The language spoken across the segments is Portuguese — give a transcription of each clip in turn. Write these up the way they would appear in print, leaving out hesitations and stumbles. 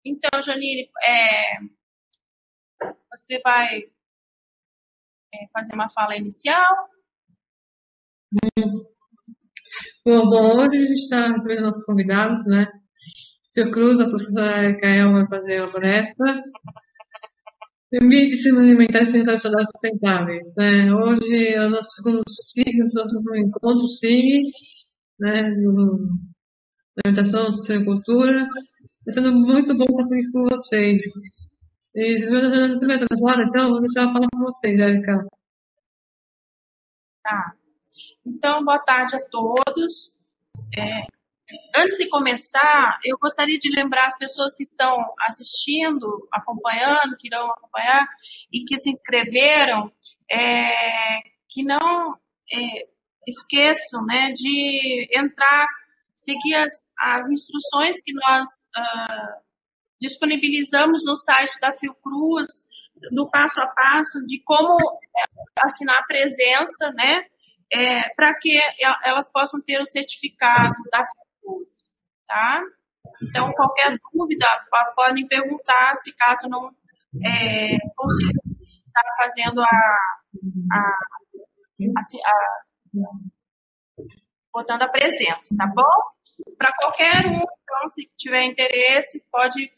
Então, Janine, você vai fazer uma fala inicial? Bom, hoje a gente está recebendo nossos convidados, né? Seu Cruz, a professora Kael vai fazer a palestra. Ambiente de sistemas alimentares e territórios saudáveis sustentáveis. Né? Hoje é o nosso segundo ciclo, nosso segundo encontro SIG, né? Da alimentação, suinocultura. Está sendo muito bom estar aqui com vocês. E primeiro agora, então, vou deixar a falar com vocês, Erika. Tá. Então, boa tarde a todos. Antes de começar, eu gostaria de lembrar as pessoas que estão assistindo, acompanhando, que irão acompanhar e que se inscreveram, que não esqueçam, né, de entrar, seguir as instruções que nós disponibilizamos no site da Fiocruz, do passo a passo de como assinar a presença, né, para que elas possam ter o certificado da Fiocruz, tá? Então, qualquer dúvida, podem perguntar, se caso não consiga estar fazendo botando a presença, tá bom? Para qualquer um, então, se tiver interesse, pode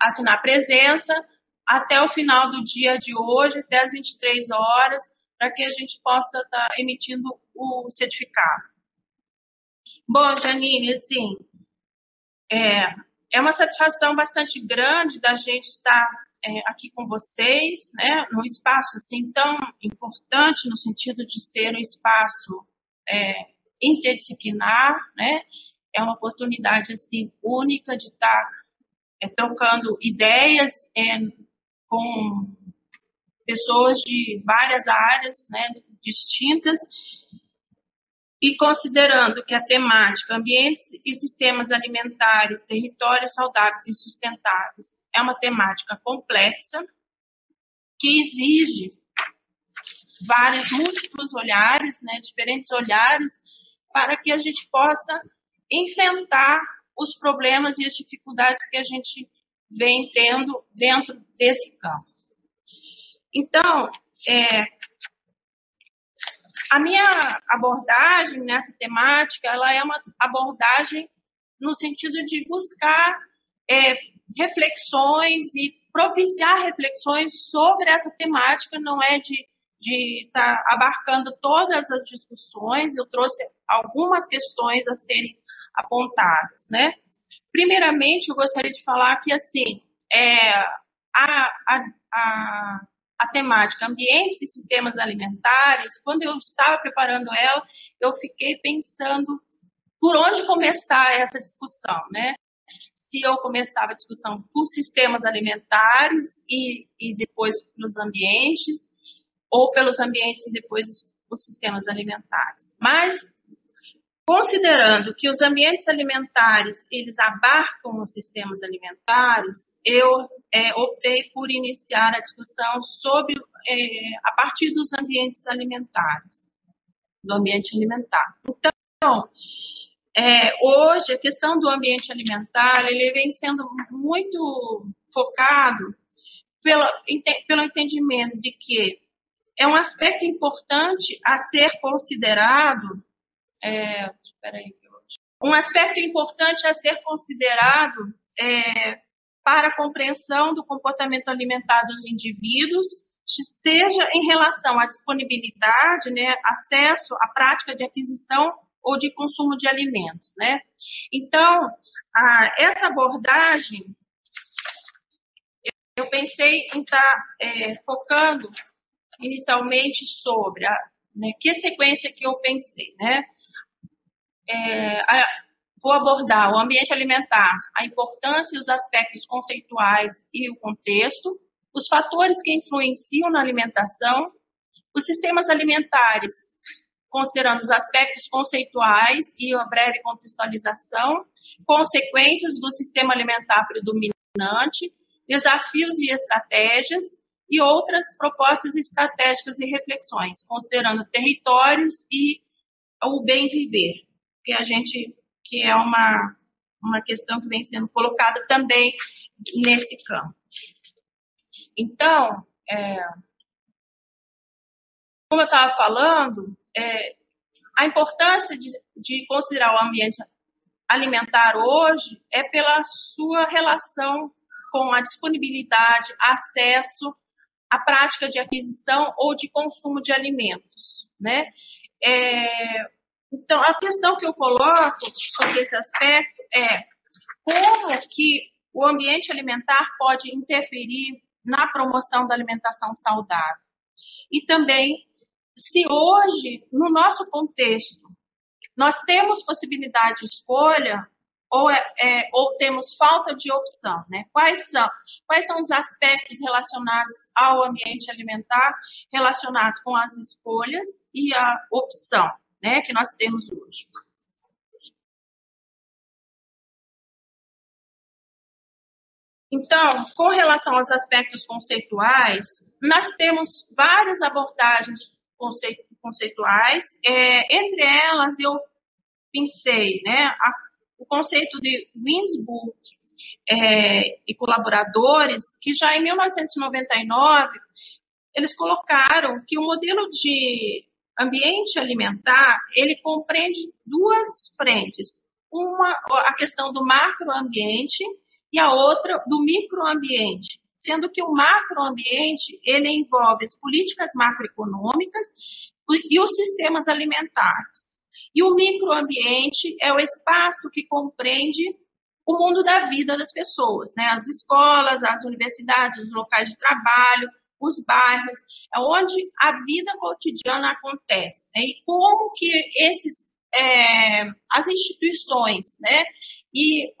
assinar a presença até o final do dia de hoje, até as 23 horas, para que a gente possa estar emitindo o certificado. Bom, Janine, assim, é uma satisfação bastante grande da gente estar aqui com vocês, né, num espaço assim tão importante, no sentido de ser um espaço interdisciplinar, né, é uma oportunidade assim única de estar trocando ideias com pessoas de várias áreas, né, distintas, e considerando que a temática ambientes e sistemas alimentares, territórios saudáveis e sustentáveis é uma temática complexa que exige múltiplos olhares, né, diferentes olhares, para que a gente possa enfrentar os problemas e as dificuldades que a gente vem tendo dentro desse campo. Então, a minha abordagem nessa temática, ela é uma abordagem no sentido de buscar reflexões e propiciar reflexões sobre essa temática, não é de estar abarcando todas as discussões. Eu trouxe algumas questões a serem apontadas, né? Primeiramente, eu gostaria de falar que, assim, a temática ambientes e sistemas alimentares, quando eu estava preparando ela, eu fiquei pensando por onde começar essa discussão, né? Se eu começava a discussão por sistemas alimentares e depois pelos ambientes, ou pelos ambientes e depois os sistemas alimentares. Mas, considerando que os ambientes alimentares, eles abarcam os sistemas alimentares, eu optei por iniciar a discussão sobre, a partir dos ambientes alimentares, do ambiente alimentar. Então, hoje, a questão do ambiente alimentar, ele vem sendo muito focado pelo entendimento de que é um aspecto importante a ser considerado. Um aspecto importante a ser considerado para a compreensão do comportamento alimentar dos indivíduos, seja em relação à disponibilidade, né, acesso à prática de aquisição ou de consumo de alimentos, né? Então, essa abordagem, eu pensei em estar focando inicialmente sobre que sequência que eu pensei, né? Vou abordar o ambiente alimentar, a importância e os aspectos conceituais e o contexto, os fatores que influenciam na alimentação, os sistemas alimentares, considerando os aspectos conceituais e a breve contextualização, consequências do sistema alimentar predominante, desafios e estratégias, e outras propostas estratégicas e reflexões, considerando territórios e o bem viver, que é uma uma questão que vem sendo colocada também nesse campo. Então, como eu estava falando, a importância de considerar o ambiente alimentar hoje é pela sua relação com a disponibilidade, acesso, a prática de aquisição ou de consumo de alimentos, né? Então, a questão que eu coloco sobre esse aspecto é como que o ambiente alimentar pode interferir na promoção da alimentação saudável. E também, se hoje, no nosso contexto, nós temos possibilidade de escolha ou temos falta de opção, né? Quais são os aspectos relacionados ao ambiente alimentar, relacionados com as escolhas e a opção, né, que nós temos hoje? Então, com relação aos aspectos conceituais, nós temos várias abordagens conceituais. Entre elas, eu pensei, né, o conceito de Winsburg e colaboradores, que já em 1999, eles colocaram que o modelo de ambiente alimentar, ele compreende duas frentes. Uma, a questão do macroambiente, e a outra do microambiente, sendo que o macroambiente, ele envolve as políticas macroeconômicas e os sistemas alimentares. E o microambiente é o espaço que compreende o mundo da vida das pessoas, né? As escolas, as universidades, os locais de trabalho, os bairros, é onde a vida cotidiana acontece, né? E como que as instituições, né? E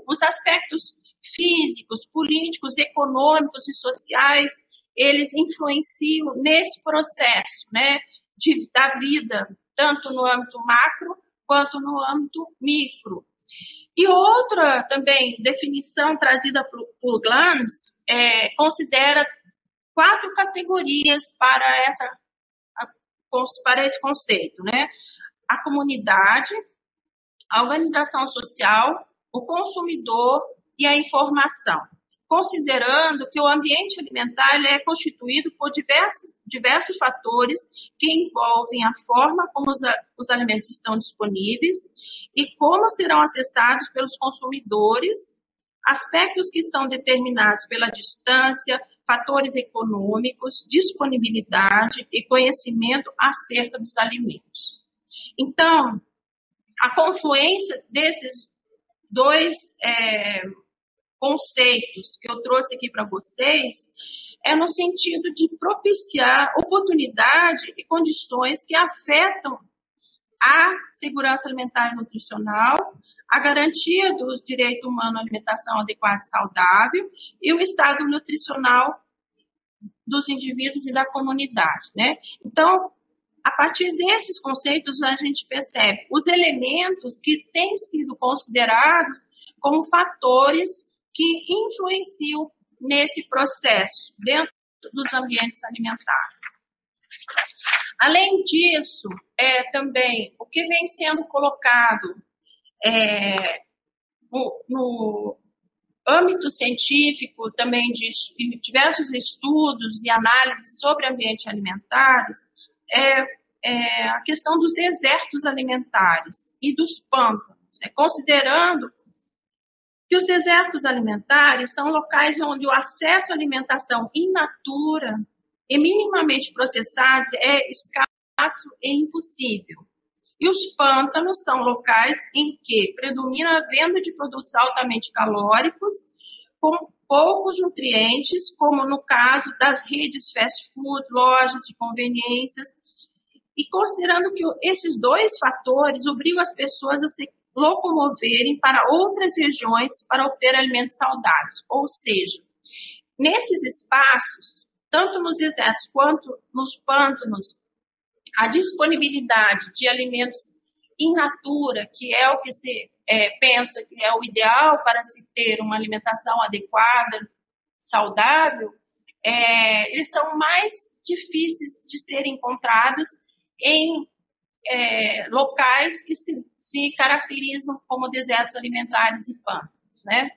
os aspectos físicos, políticos, econômicos e sociais, eles influenciam nesse processo, né, da vida, tanto no âmbito macro quanto no âmbito micro. E outra também definição trazida por Glantz considera 4 categorias para esse conceito, né? A comunidade, a organização social, o consumidor e a informação, considerando que o ambiente alimentar é constituído por diversos fatores que envolvem a forma como os alimentos estão disponíveis e como serão acessados pelos consumidores, aspectos que são determinados pela distância, fatores econômicos, disponibilidade e conhecimento acerca dos alimentos. Então, a confluência desses dois conceitos que eu trouxe aqui para vocês é no sentido de propiciar oportunidade e condições que afetam a segurança alimentar e nutricional, a garantia do direito humano à alimentação adequada e saudável e o estado nutricional dos indivíduos e da comunidade, né? Então, a partir desses conceitos, a gente percebe os elementos que têm sido considerados como fatores que influenciam nesse processo dentro dos ambientes alimentares. Além disso, também o que vem sendo colocado no âmbito científico, também de diversos estudos e análises sobre ambientes alimentares, a questão dos desertos alimentares e dos pântanos, considerando que os desertos alimentares são locais onde o acesso à alimentação in natura e minimamente processados é escasso e impossível. E os pântanos são locais em que predomina a venda de produtos altamente calóricos, com poucos nutrientes, como no caso das redes fast food, lojas de conveniências, e considerando que esses dois fatores obrigam as pessoas a se locomoverem para outras regiões para obter alimentos saudáveis. Ou seja, nesses espaços, tanto nos desertos quanto nos pântanos, a disponibilidade de alimentos in natura, que é o que se pensa que é o ideal para se ter uma alimentação adequada, saudável, eles são mais difíceis de serem encontrados em locais que se caracterizam como desertos alimentares e pântanos, né?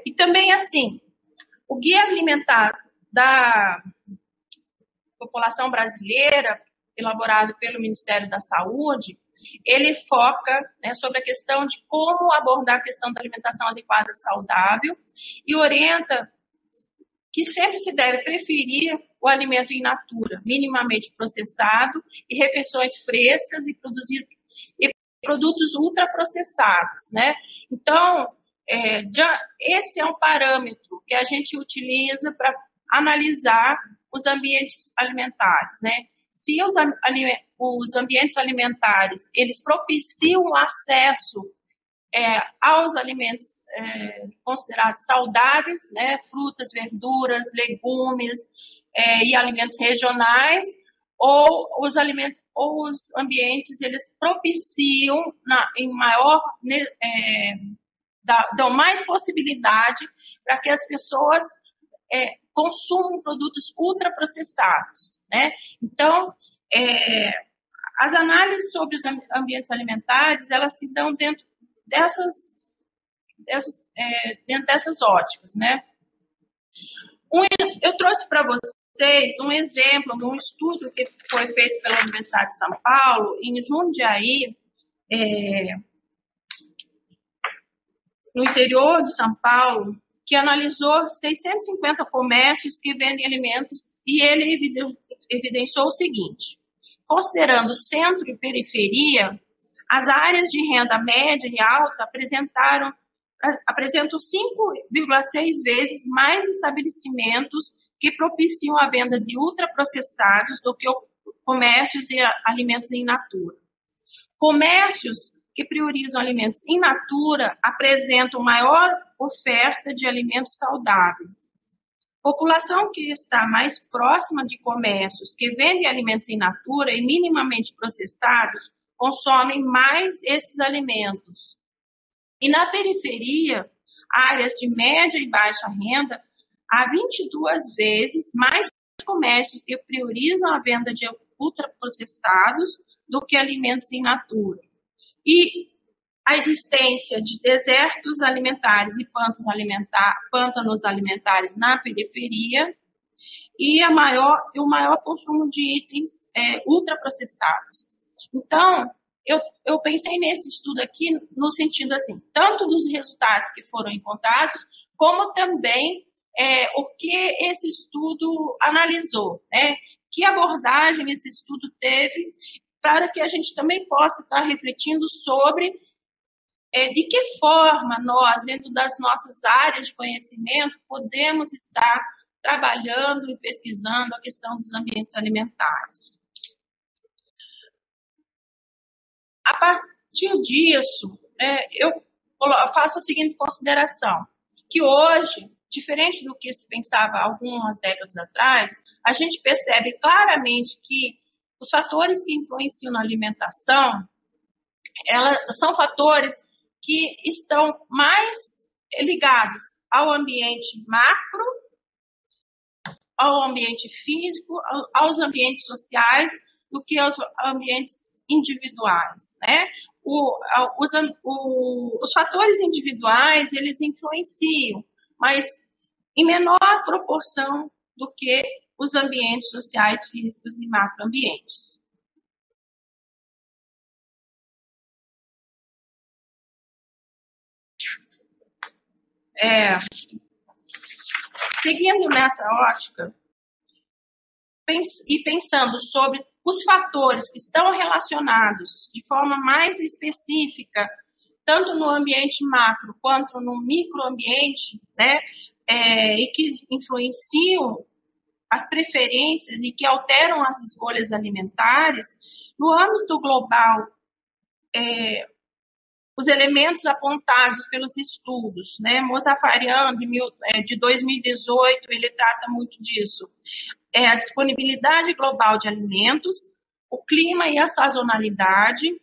E também, assim, o Guia Alimentar da População Brasileira, elaborado pelo Ministério da Saúde, ele foca, né, sobre a questão de como abordar a questão da alimentação adequada e saudável e orienta que sempre se deve preferir o alimento in natura, minimamente processado, e refeições frescas e produtos ultraprocessados, né? Então, esse é um parâmetro que a gente utiliza para analisar os ambientes alimentares, né? Se os ambientes alimentares, eles propiciam o acesso aos alimentos considerados saudáveis, né? Frutas, verduras, legumes e alimentos regionais, ou os ambientes, eles propiciam dão mais possibilidade para que as pessoas consumam produtos ultraprocessados, né? Então, as análises sobre os ambientes alimentares, elas se dão dentro dessas óticas, né? Eu trouxe para vocês um exemplo de um estudo que foi feito pela Universidade de São Paulo, em Jundiaí, no interior de São Paulo, que analisou 650 comércios que vendem alimentos, e ele evidenciou o seguinte: considerando centro e periferia, as áreas de renda média e alta apresentam 5,6 vezes mais estabelecimentos que propiciam a venda de ultraprocessados do que comércios de alimentos in natura. Comércios que priorizam alimentos in natura apresentam maior oferta de alimentos saudáveis. População que está mais próxima de comércios que vendem alimentos in natura e minimamente processados consomem mais esses alimentos. E na periferia, áreas de média e baixa renda, há 22 vezes mais comércios que priorizam a venda de ultraprocessados do que alimentos in natura. E a existência de desertos alimentares e pântanos alimentares na periferia e o maior consumo de itens ultraprocessados. Então, eu pensei nesse estudo aqui no sentido assim, tanto dos resultados que foram encontrados, como também o que esse estudo analisou, né? Que abordagem esse estudo teve, para que a gente também possa estar refletindo sobre de que forma nós, dentro das nossas áreas de conhecimento, podemos estar trabalhando e pesquisando a questão dos ambientes alimentares. A partir disso, eu faço a seguinte consideração, que hoje, diferente do que se pensava algumas décadas atrás, a gente percebe claramente que os fatores que influenciam na alimentação, são fatores que estão mais ligados ao ambiente macro, ao ambiente físico, aos ambientes sociais, do que aos ambientes individuais, né? Os fatores individuais, eles influenciam, mas em menor proporção do que os ambientes sociais, físicos e macroambientes. Seguindo nessa ótica, e pensando sobre os fatores que estão relacionados de forma mais específica, tanto no ambiente macro quanto no microambiente, né, e que influenciam as preferências e que alteram as escolhas alimentares, no âmbito global, os elementos apontados pelos estudos, né? Mozafarian, de 2018, ele trata muito disso. A disponibilidade global de alimentos, o clima e a sazonalidade,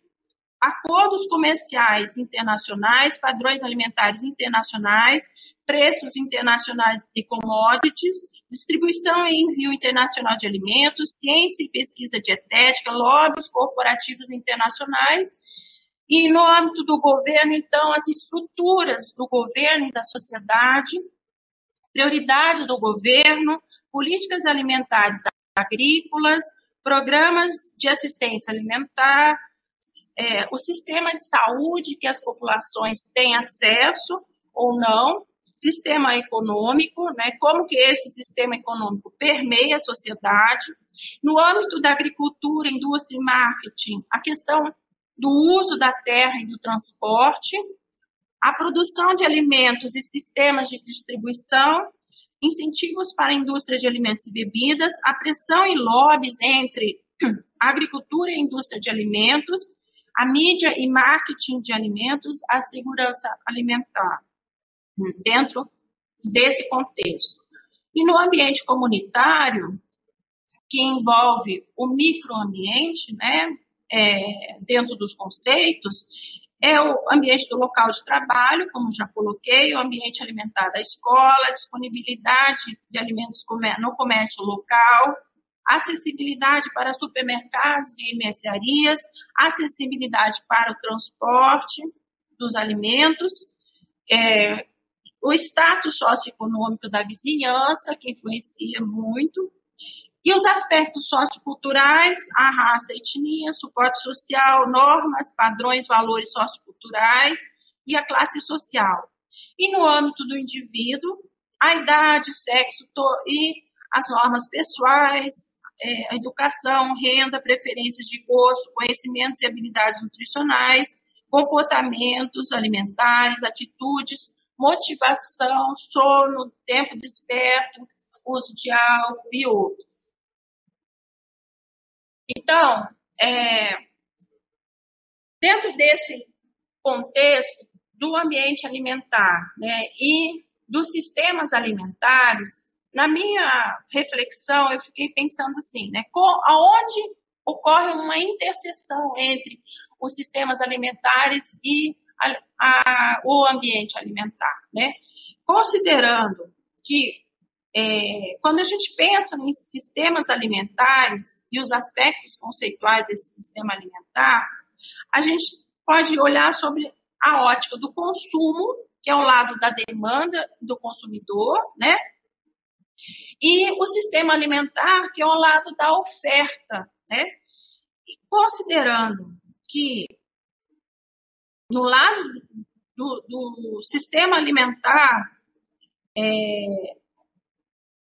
acordos comerciais internacionais, padrões alimentares internacionais, preços internacionais de commodities, distribuição e envio internacional de alimentos, ciência e pesquisa dietética, lobbies corporativos internacionais. E no âmbito do governo, então, as estruturas do governo e da sociedade, prioridades do governo, políticas alimentares agrícolas, programas de assistência alimentar, o sistema de saúde que as populações têm acesso ou não, sistema econômico, né, como que esse sistema econômico permeia a sociedade. No âmbito da agricultura, indústria e marketing, a questão do uso da terra e do transporte, a produção de alimentos e sistemas de distribuição, incentivos para a indústria de alimentos e bebidas, a pressão e lobbies entre a agricultura e a indústria de alimentos, a mídia e marketing de alimentos, a segurança alimentar, dentro desse contexto. E no ambiente comunitário, que envolve o microambiente, né, dentro dos conceitos, é o ambiente do local de trabalho, como já coloquei, o ambiente alimentar da escola, a disponibilidade de alimentos no comércio local, acessibilidade para supermercados e mercearias, acessibilidade para o transporte dos alimentos, o status socioeconômico da vizinhança, que influencia muito, e os aspectos socioculturais, a raça, a etnia, suporte social, normas, padrões, valores socioculturais e a classe social. E no âmbito do indivíduo, a idade, sexo e as normas pessoais, a educação, renda, preferências de gosto, conhecimentos e habilidades nutricionais, comportamentos alimentares, atitudes, motivação, sono, tempo desperto, uso de álcool e outros. Então, dentro desse contexto do ambiente alimentar, né, e dos sistemas alimentares, na minha reflexão, eu fiquei pensando assim, né, aonde ocorre uma interseção entre os sistemas alimentares e o ambiente alimentar, né? Considerando que quando a gente pensa em sistemas alimentares e os aspectos conceituais desse sistema alimentar, a gente pode olhar sobre a ótica do consumo, que é o lado da demanda do consumidor, né? E o sistema alimentar, que é o lado da oferta, né? E considerando que no lado do sistema alimentar,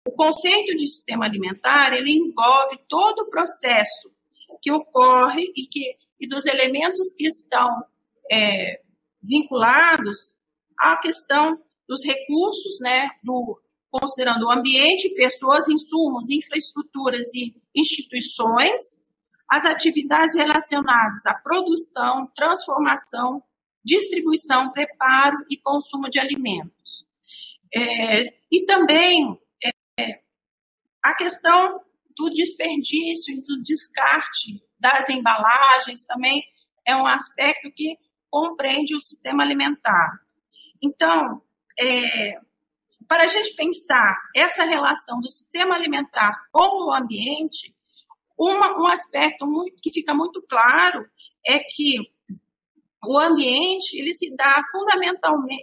o conceito de sistema alimentar, ele envolve todo o processo que ocorre e dos elementos que estão vinculados à questão dos recursos, né, considerando o ambiente, pessoas, insumos, infraestruturas e instituições, as atividades relacionadas à produção, transformação, distribuição, preparo e consumo de alimentos. E também a questão do desperdício e do descarte das embalagens também é um aspecto que compreende o sistema alimentar. Então, para a gente pensar essa relação do sistema alimentar com o ambiente, um aspecto que fica muito claro é que o ambiente, ele se dá fundamentalmente,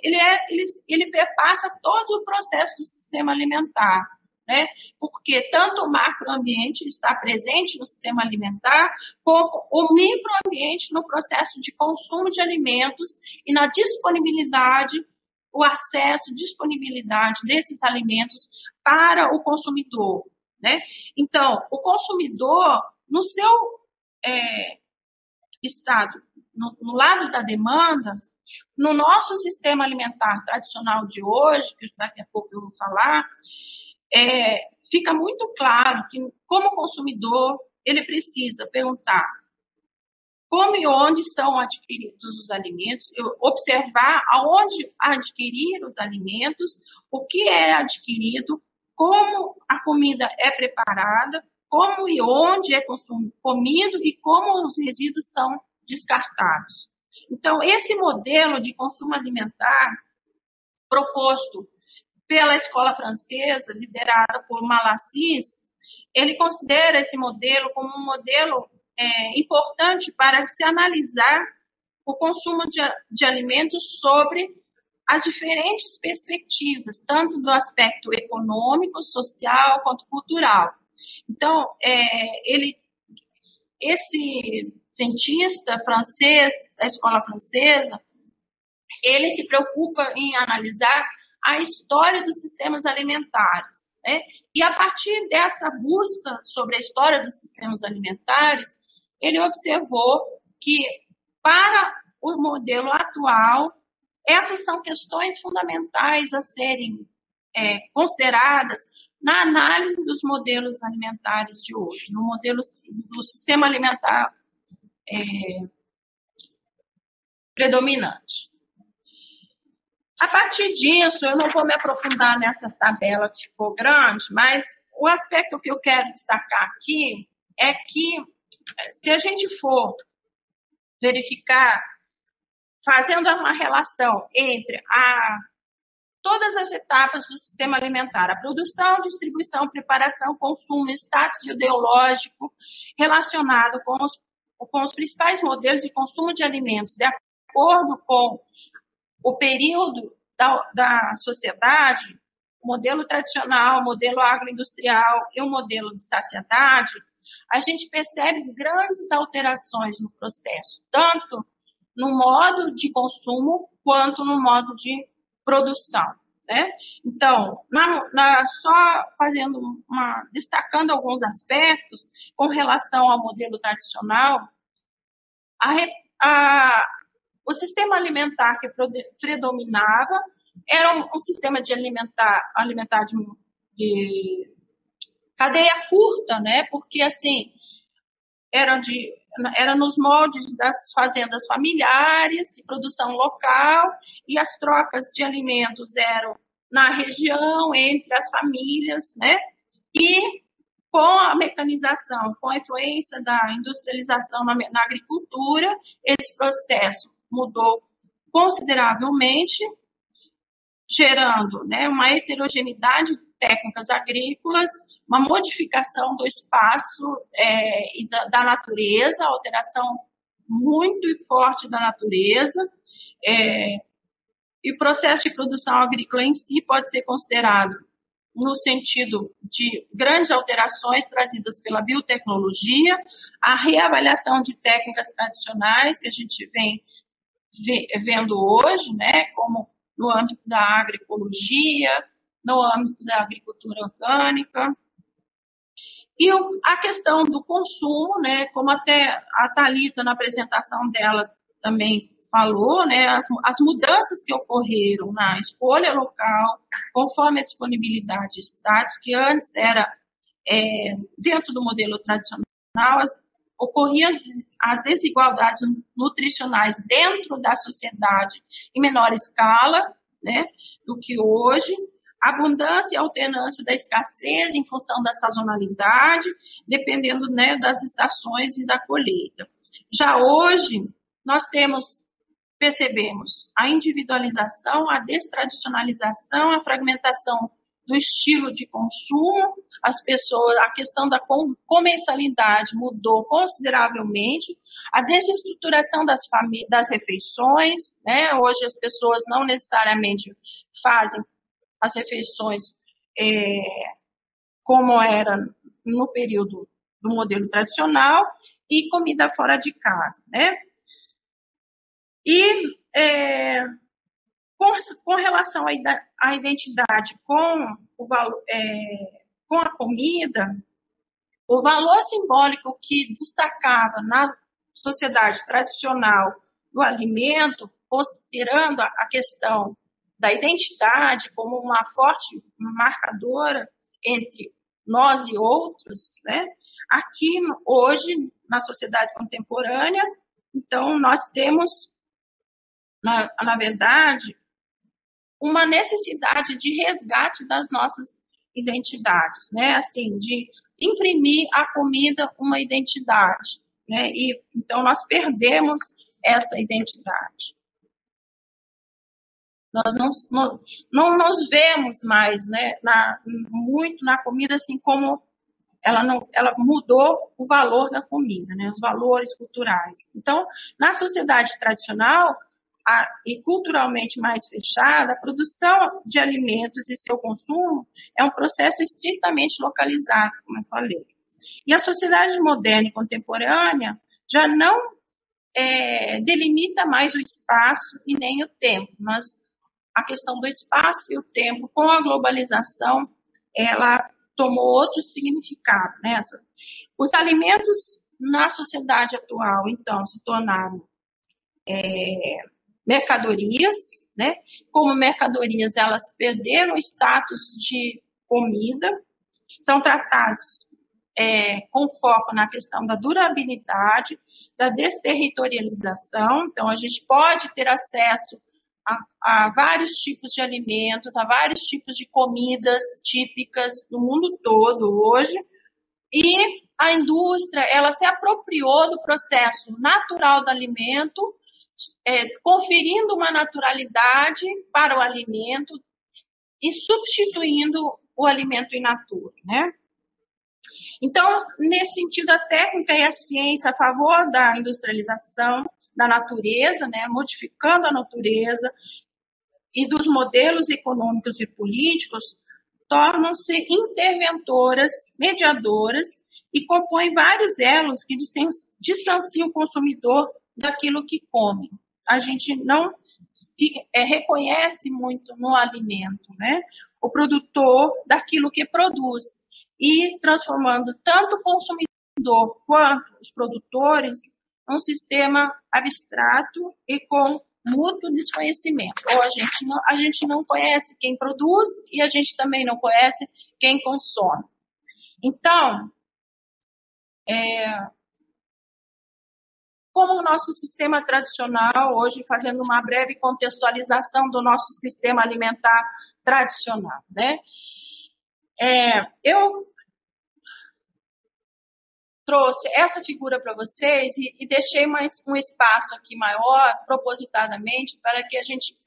ele perpassa todo o processo do sistema alimentar, né? Porque tanto o macroambiente está presente no sistema alimentar, como o microambiente no processo de consumo de alimentos e na disponibilidade, o acesso, disponibilidade desses alimentos para o consumidor, né? Então, o consumidor, no seu estado, no lado da demanda, no nosso sistema alimentar tradicional de hoje, que daqui a pouco eu vou falar, fica muito claro que, como consumidor, ele precisa perguntar como e onde são adquiridos os alimentos, observar aonde adquirir os alimentos, o que é adquirido, como a comida é preparada, como e onde é comido e como os resíduos são descartados. Então, esse modelo de consumo alimentar proposto pela escola francesa, liderada por Malassis, ele considera esse modelo como um modelo importante para se analisar o consumo de alimentos sobre as diferentes perspectivas, tanto do aspecto econômico, social, quanto cultural. Então, esse cientista francês, da escola francesa, ele se preocupa em analisar a história dos sistemas alimentares, né? E a partir dessa busca sobre a história dos sistemas alimentares, ele observou que, para o modelo atual, essas são questões fundamentais a serem consideradas na análise dos modelos alimentares de hoje, no modelo do sistema alimentar predominante. A partir disso, eu não vou me aprofundar nessa tabela que ficou grande, mas o aspecto que eu quero destacar aqui é que, se a gente for verificar, fazendo uma relação entre todas as etapas do sistema alimentar, a produção, distribuição, preparação, consumo, status ideológico relacionado com os principais modelos de consumo de alimentos, de acordo com o período da sociedade, o modelo tradicional, o modelo agroindustrial e o modelo de saciedade, a gente percebe grandes alterações no processo, tanto no modo de consumo quanto no modo de produção, né? Então, só destacando alguns aspectos com relação ao modelo tradicional, o sistema alimentar que predominava era um sistema de alimentar de cadeia curta, né? Porque, assim, era nos moldes das fazendas familiares, de produção local, e as trocas de alimentos eram na região, entre as famílias, né? E com a mecanização, com a influência da industrialização na agricultura, esse processo mudou consideravelmente, gerando, né, uma heterogeneidade de técnicas agrícolas, uma modificação do espaço e da natureza, alteração muito forte da natureza, e o processo de produção agrícola em si pode ser considerado no sentido de grandes alterações trazidas pela biotecnologia, a reavaliação de técnicas tradicionais que a gente vem vendo hoje, né, como no âmbito da agroecologia, no âmbito da agricultura orgânica. E a questão do consumo, né, como até a Thalita, na apresentação dela, também falou, né, as mudanças que ocorreram na escolha local, conforme a disponibilidade de status, que antes era dentro do modelo tradicional, ocorriam as desigualdades nutricionais dentro da sociedade em menor escala, né, do que hoje, a abundância e alternância da escassez em função da sazonalidade, dependendo, né, das estações e da colheita. Já hoje, nós percebemos a individualização, a destradicionalização, a fragmentação do estilo de consumo, a questão da comensalidade mudou consideravelmente, a desestruturação das refeições, né? Hoje as pessoas não necessariamente fazem as refeições como era no período do modelo tradicional, e comida fora de casa, né? E com relação à identidade com a comida, o valor simbólico que destacava na sociedade tradicional do alimento, considerando a questão da identidade como uma forte marcadora entre nós e outros, né? Aqui, hoje, na sociedade contemporânea, então, nós temos, na verdade, uma necessidade de resgate das nossas identidades, né? Assim, de imprimir à comida uma identidade, né? E Então, nós perdemos essa identidade. Nós não nos vemos mais, né, muito na comida, assim como ela mudou o valor da comida, né, os valores culturais. Então, na sociedade tradicional e culturalmente mais fechada, a produção de alimentos e seu consumo é um processo estritamente localizado, como eu falei. E a sociedade moderna e contemporânea já não delimita mais o espaço e nem o tempo, mas a questão do espaço e o tempo, com a globalização, ela tomou outro significado. Né? Os alimentos na sociedade atual, então, se tornaram mercadorias, né? Como mercadorias, elas perderam o status de comida, são tratados com foco na questão da durabilidade, da desterritorialização. Então, a gente pode ter acesso a vários tipos de alimentos, a vários tipos de comidas típicas do mundo todo hoje, e a indústria, ela se apropriou do processo natural do alimento, conferindo uma naturalidade para o alimento e substituindo o alimento in natura, né? Então, nesse sentido, a técnica e a ciência a favor da industrialização da natureza, né, modificando a natureza e dos modelos econômicos e políticos, tornam-se interventoras, mediadoras e compõem vários elos que distanciam o consumidor daquilo que come. A gente não se reconhece muito no alimento, né? O produtor daquilo que produz e transformando tanto o consumidor quanto os produtores num sistema abstrato e com mútuo desconhecimento. Ou a gente não conhece quem produz e a gente também não conhece quem consome. Então, como o nosso sistema tradicional, hoje fazendo uma breve contextualização do nosso sistema alimentar tradicional, né? Eu trouxe essa figura para vocês e deixei um espaço aqui maior, propositadamente, para que a gente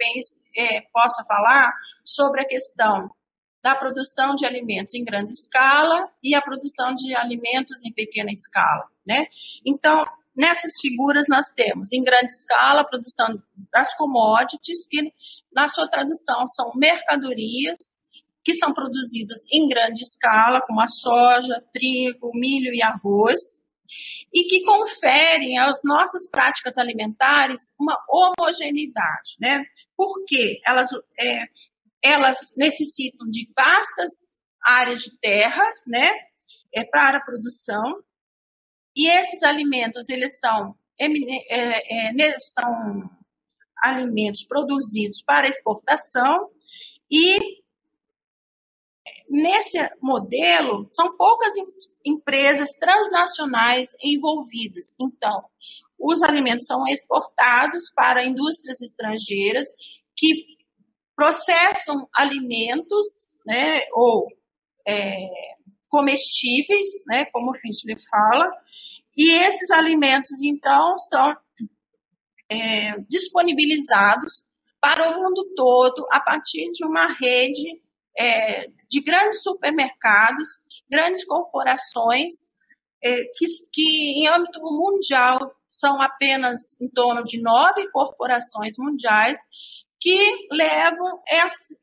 possa falar sobre a questão da produção de alimentos em grande escala e a produção de alimentos em pequena escala, né? Então, nessas figuras nós temos, em grande escala, a produção das commodities, que na sua tradução são mercadorias, que são produzidas em grande escala, como a soja, trigo, milho e arroz, e que conferem às nossas práticas alimentares uma homogeneidade, né? Porque elas necessitam de vastas áreas de terra, né, para a produção, e esses alimentos, eles são alimentos produzidos para exportação, e nesse modelo, são poucas empresas transnacionais envolvidas. Então, os alimentos são exportados para indústrias estrangeiras que processam alimentos, né, ou comestíveis, né, como o Fischler fala, e esses alimentos, então, são disponibilizados para o mundo todo a partir de uma rede de grandes supermercados, grandes corporações, que em âmbito mundial são apenas em torno de 9 corporações mundiais que levam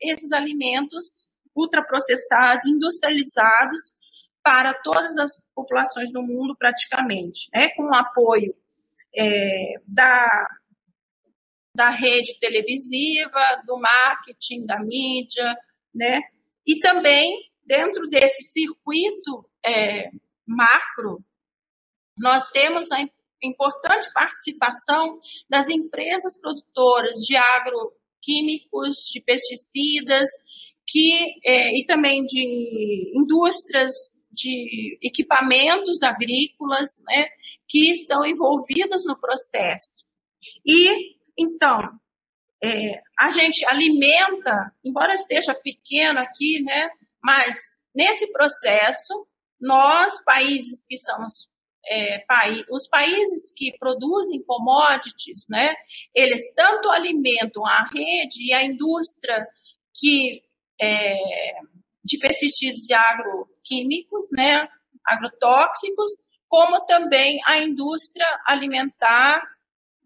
esses alimentos ultraprocessados, industrializados para todas as populações do mundo praticamente, né, com o apoio da rede televisiva, do marketing, da mídia, né? E também, dentro desse circuito macro, nós temos a importante participação das empresas produtoras de agroquímicos, de pesticidas, e também de indústrias de equipamentos agrícolas, né, que estão envolvidas no processo. E, então, a gente alimenta, embora esteja pequeno aqui, né, mas nesse processo, nós, países que somos os países que produzem commodities, né, eles tanto alimentam a rede e a indústria de pesticidas e agroquímicos, né, agrotóxicos, como também a indústria alimentar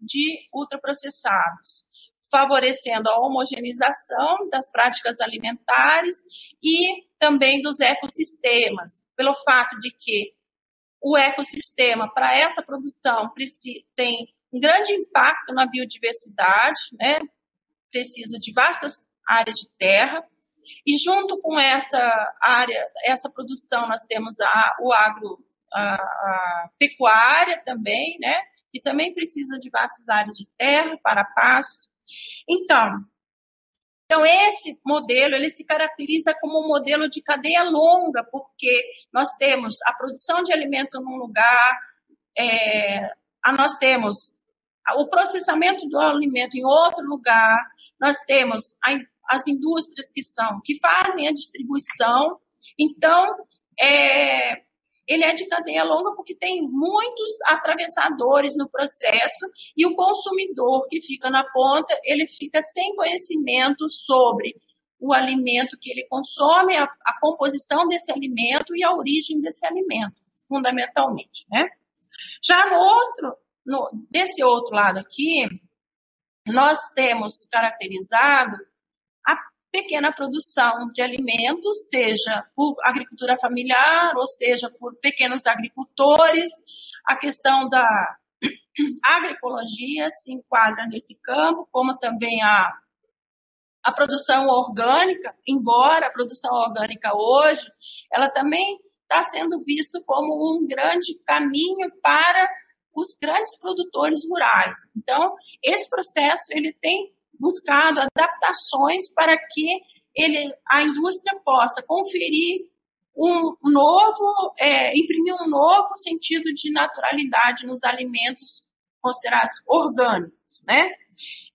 de ultraprocessados, favorecendo a homogeneização das práticas alimentares e também dos ecossistemas, pelo fato de que o ecossistema, para essa produção, tem um grande impacto na biodiversidade, né? Precisa de vastas áreas de terra, e junto com essa área, essa produção, nós temos a pecuária também, né? Que também precisa de vastas áreas de terra para pastos. Então, esse modelo, ele se caracteriza como um modelo de cadeia longa, porque nós temos a produção de alimento num lugar, nós temos o processamento do alimento em outro lugar, nós temos as indústrias que fazem a distribuição. Então, ele é de cadeia longa porque tem muitos atravessadores no processo e o consumidor que fica na ponta, ele fica sem conhecimento sobre o alimento que ele consome, a composição desse alimento e a origem desse alimento, fundamentalmente, né? Já desse outro lado aqui, nós temos caracterizado a pequena produção de alimentos, seja por agricultura familiar, ou seja, por pequenos agricultores. A questão da agroecologia se enquadra nesse campo, como também a produção orgânica, embora a produção orgânica hoje, ela também está sendo vista como um grande caminho para os grandes produtores rurais. Então, esse processo ele tem buscado adaptações para que a indústria possa conferir imprimir um novo sentido de naturalidade nos alimentos considerados orgânicos, né?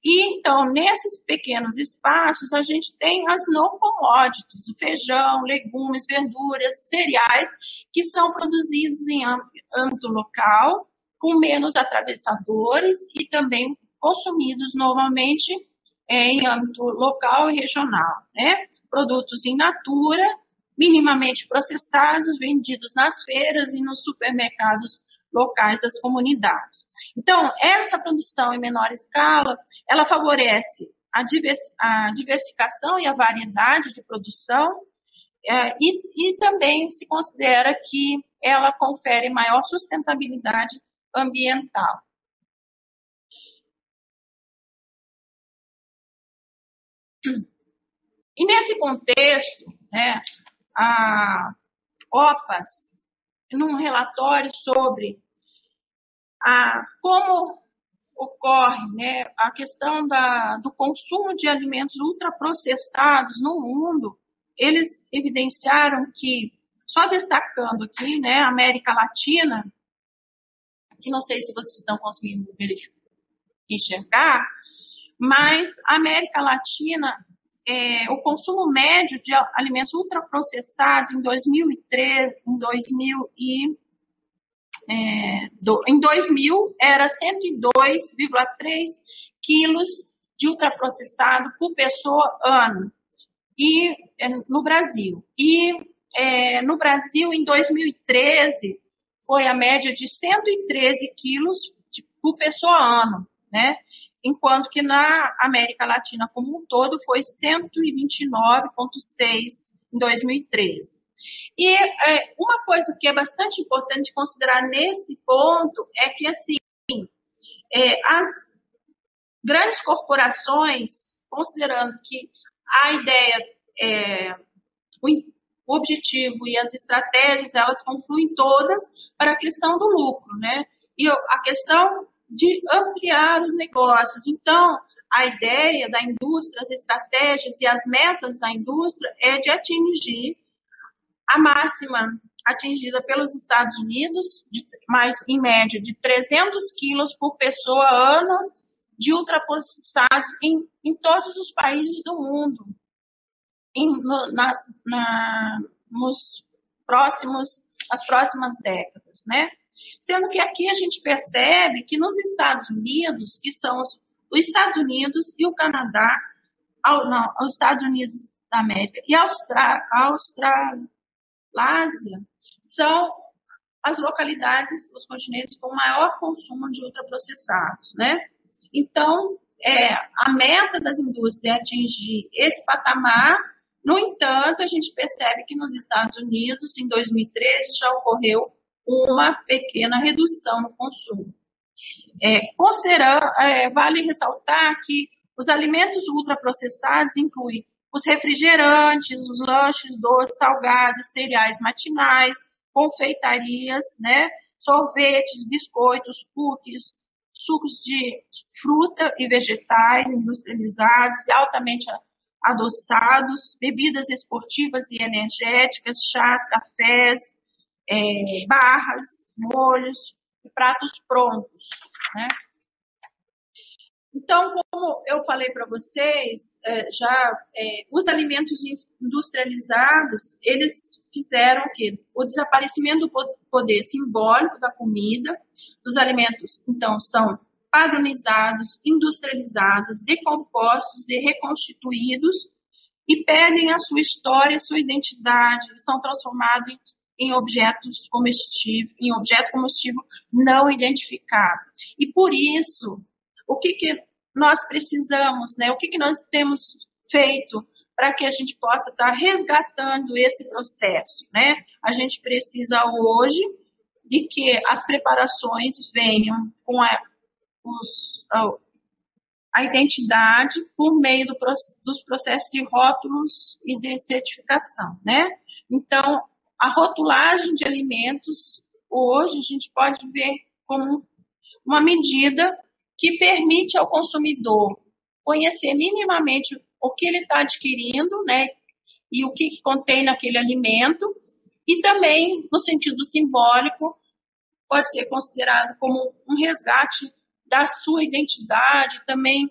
E, então, nesses pequenos espaços, a gente tem as non-commodities, o feijão, legumes, verduras, cereais, que são produzidos em âmbito local, com menos atravessadores e também consumidos normalmente em âmbito local e regional, né? Produtos in natura, minimamente processados, vendidos nas feiras e nos supermercados locais das comunidades. Então, essa produção em menor escala, ela favorece a diversificação e a variedade de produção e também se considera que ela confere maior sustentabilidade ambiental. E nesse contexto, né, a OPAS, num relatório sobre como ocorre, né, a questão do consumo de alimentos ultraprocessados no mundo, eles evidenciaram que, só destacando aqui, né, a América Latina, que não sei se vocês estão conseguindo enxergar, mas a América Latina, o consumo médio de alimentos ultraprocessados em 2000 era 102,3 quilos de ultraprocessado por pessoa ano no Brasil. E no Brasil, em 2013, foi a média de 113 quilos por pessoa ano, né? Enquanto que na América Latina como um todo foi 129,6 em 2013. E uma coisa que é bastante importante considerar nesse ponto é que, assim, as grandes corporações, considerando que a ideia, o objetivo e as estratégias, elas confluem todas para a questão do lucro, né? E a questão de ampliar os negócios. Então, a ideia da indústria, as estratégias e as metas da indústria é de atingir a máxima atingida pelos Estados Unidos, mais em média de 300 quilos por pessoa ano de ultraprocessados em todos os países do mundo, nas próximas décadas, né? Sendo que aqui a gente percebe que nos Estados Unidos, que são os Estados Unidos e o Canadá, os Estados Unidos da América e a Australásia são as localidades, os continentes com maior consumo de ultraprocessados, né? Então, a meta das indústrias é atingir esse patamar. No entanto, a gente percebe que nos Estados Unidos, em 2013, já ocorreu uma pequena redução no consumo. Vale ressaltar que os alimentos ultraprocessados incluem os refrigerantes, os lanches doces, salgados, cereais matinais, confeitarias, né, sorvetes, biscoitos, cookies, sucos de fruta e vegetais industrializados e altamente adoçados, bebidas esportivas e energéticas, chás, cafés, barras, molhos e pratos prontos, né? Então, como eu falei para vocês, os alimentos industrializados, eles fizeram o quê? O desaparecimento do poder simbólico da comida, dos alimentos, então, são padronizados, industrializados, decompostos e reconstituídos e perdem a sua história, a sua identidade, são transformados em objeto comestível não identificado. E por isso, o que nós precisamos, né? O que nós temos feito para que a gente possa estar resgatando esse processo, né? A gente precisa hoje de que as preparações venham com a identidade por meio dos processos de rótulos e de certificação, né? Então, a rotulagem de alimentos, hoje, a gente pode ver como uma medida que permite ao consumidor conhecer minimamente o que ele está adquirindo, né, e o que contém naquele alimento, e também, no sentido simbólico, pode ser considerado como um resgate da sua identidade, também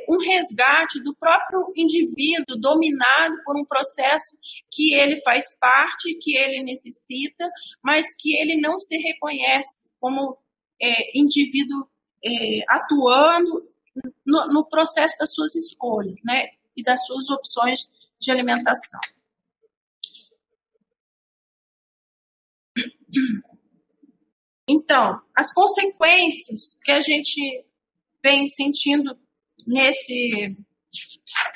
um resgate do próprio indivíduo dominado por um processo que ele faz parte, que ele necessita, mas que ele não se reconhece como indivíduo atuando no processo das suas escolhas, né, e das suas opções de alimentação. Então, as consequências que a gente vem sentindo nesse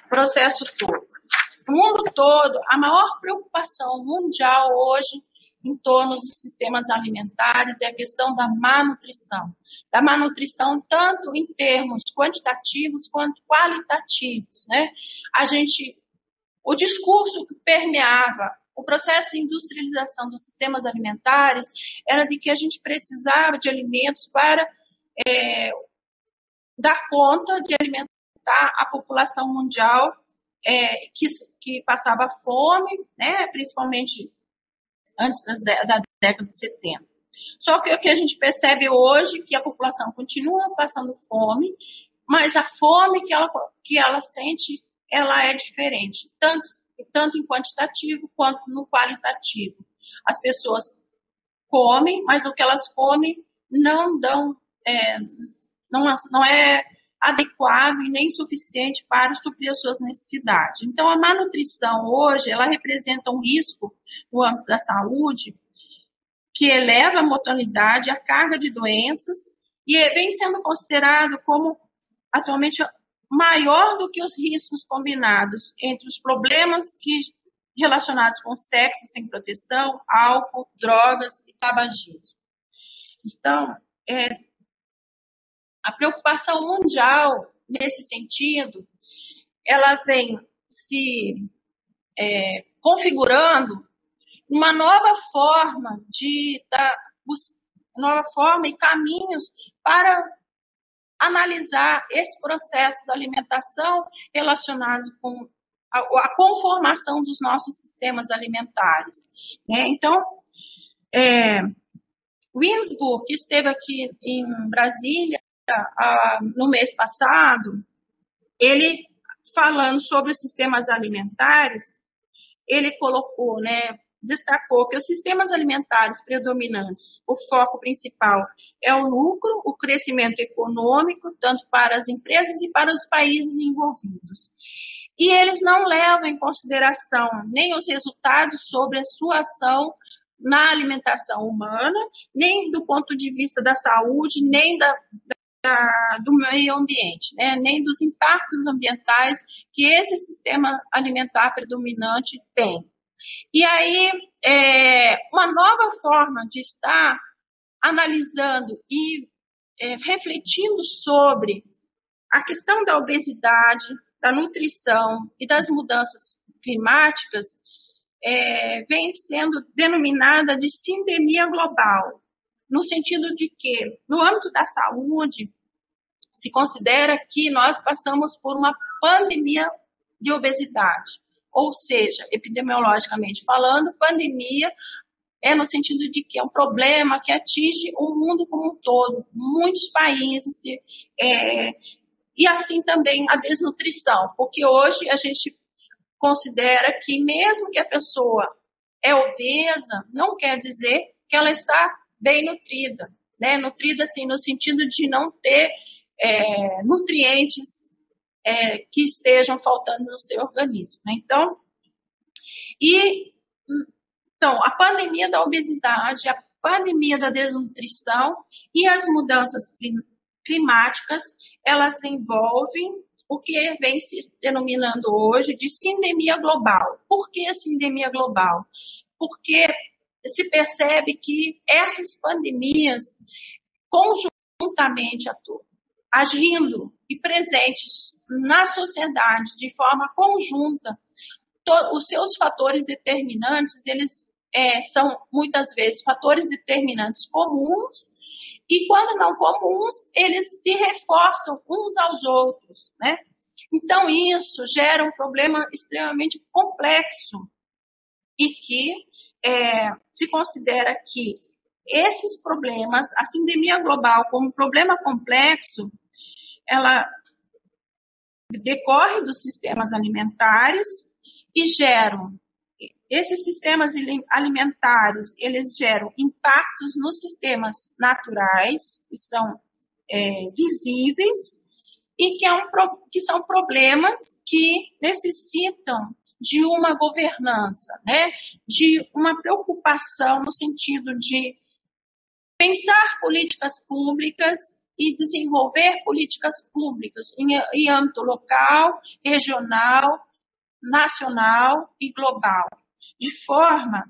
processo todo. No mundo todo, a maior preocupação mundial hoje em torno dos sistemas alimentares é a questão da malnutrição. Da malnutrição tanto em termos quantitativos quanto qualitativos, né? O discurso que permeava o processo de industrialização dos sistemas alimentares era de que a gente precisava de alimentos para dar conta de alimentar a população mundial que passava fome, né, principalmente antes da década de 70. Só que o que a gente percebe hoje é que a população continua passando fome, mas a fome que ela sente, ela é diferente, tanto em quantitativo quanto no qualitativo. As pessoas comem, mas o que elas comem não é adequado e nem suficiente para suprir as suas necessidades. Então, a malnutrição hoje, ela representa um risco no âmbito da saúde que eleva a mortalidade, a carga de doenças e vem sendo considerado como atualmente maior do que os riscos combinados entre os problemas relacionados com sexo sem proteção, álcool, drogas e tabagismo. Então, a preocupação mundial nesse sentido, ela vem se configurando uma nova forma e caminhos para analisar esse processo da alimentação relacionado com a conformação dos nossos sistemas alimentares. Então, Winsburg, que esteve aqui em Brasília no mês passado, ele falando sobre os sistemas alimentares, ele colocou, destacou que os sistemas alimentares predominantes, o foco principal é o lucro, o crescimento econômico, tanto para as empresas e para os países envolvidos. E eles não levam em consideração nem os resultados sobre a sua ação na alimentação humana, nem do ponto de vista da saúde, nem do meio ambiente, né? Nem dos impactos ambientais que esse sistema alimentar predominante tem. E aí, uma nova forma de estar analisando e refletindo sobre a questão da obesidade, da nutrição e das mudanças climáticas vem sendo denominada de sindemia global, no sentido de que, no âmbito da saúde, se considera que nós passamos por uma pandemia de obesidade, ou seja, epidemiologicamente falando, pandemia no sentido de que é um problema que atinge o mundo como um todo, muitos países, e assim também a desnutrição, porque hoje a gente considera que mesmo que a pessoa é obesa, não quer dizer que ela está bem nutrida, né? Nutrida assim, no sentido de não ter nutrientes que estejam faltando no seu organismo, né? Então, a pandemia da obesidade, a pandemia da desnutrição e as mudanças climáticas, elas envolvem o que vem se denominando hoje de sindemia global. Por que sindemia global? Porque se percebe que essas pandemias, conjuntamente agindo e presentes na sociedade de forma conjunta, os seus fatores determinantes, eles são muitas vezes fatores determinantes comuns, e quando não comuns, eles se reforçam uns aos outros, né? Então, isso gera um problema extremamente complexo e que se considera que esses problemas, a sindemia global como um problema complexo, ela decorre dos sistemas alimentares e esses sistemas alimentares, eles geram impactos nos sistemas naturais, que são visíveis, e que são problemas que necessitam de uma governança, né? De uma preocupação no sentido de pensar políticas públicas e desenvolver políticas públicas em âmbito local, regional, nacional e global, de forma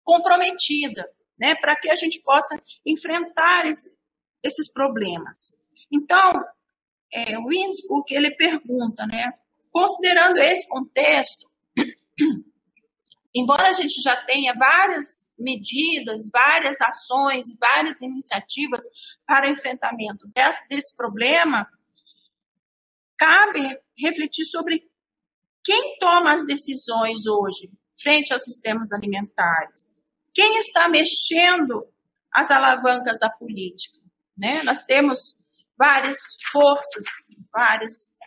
comprometida, né, para que a gente possa enfrentar esses problemas. Então, o Innsbruck, ele pergunta, né, considerando esse contexto, embora a gente já tenha várias medidas, várias ações, várias iniciativas para o enfrentamento desse problema, cabe refletir sobre quem toma as decisões hoje frente aos sistemas alimentares. Quem está mexendo as alavancas da política, né? Nós temos várias forças, várias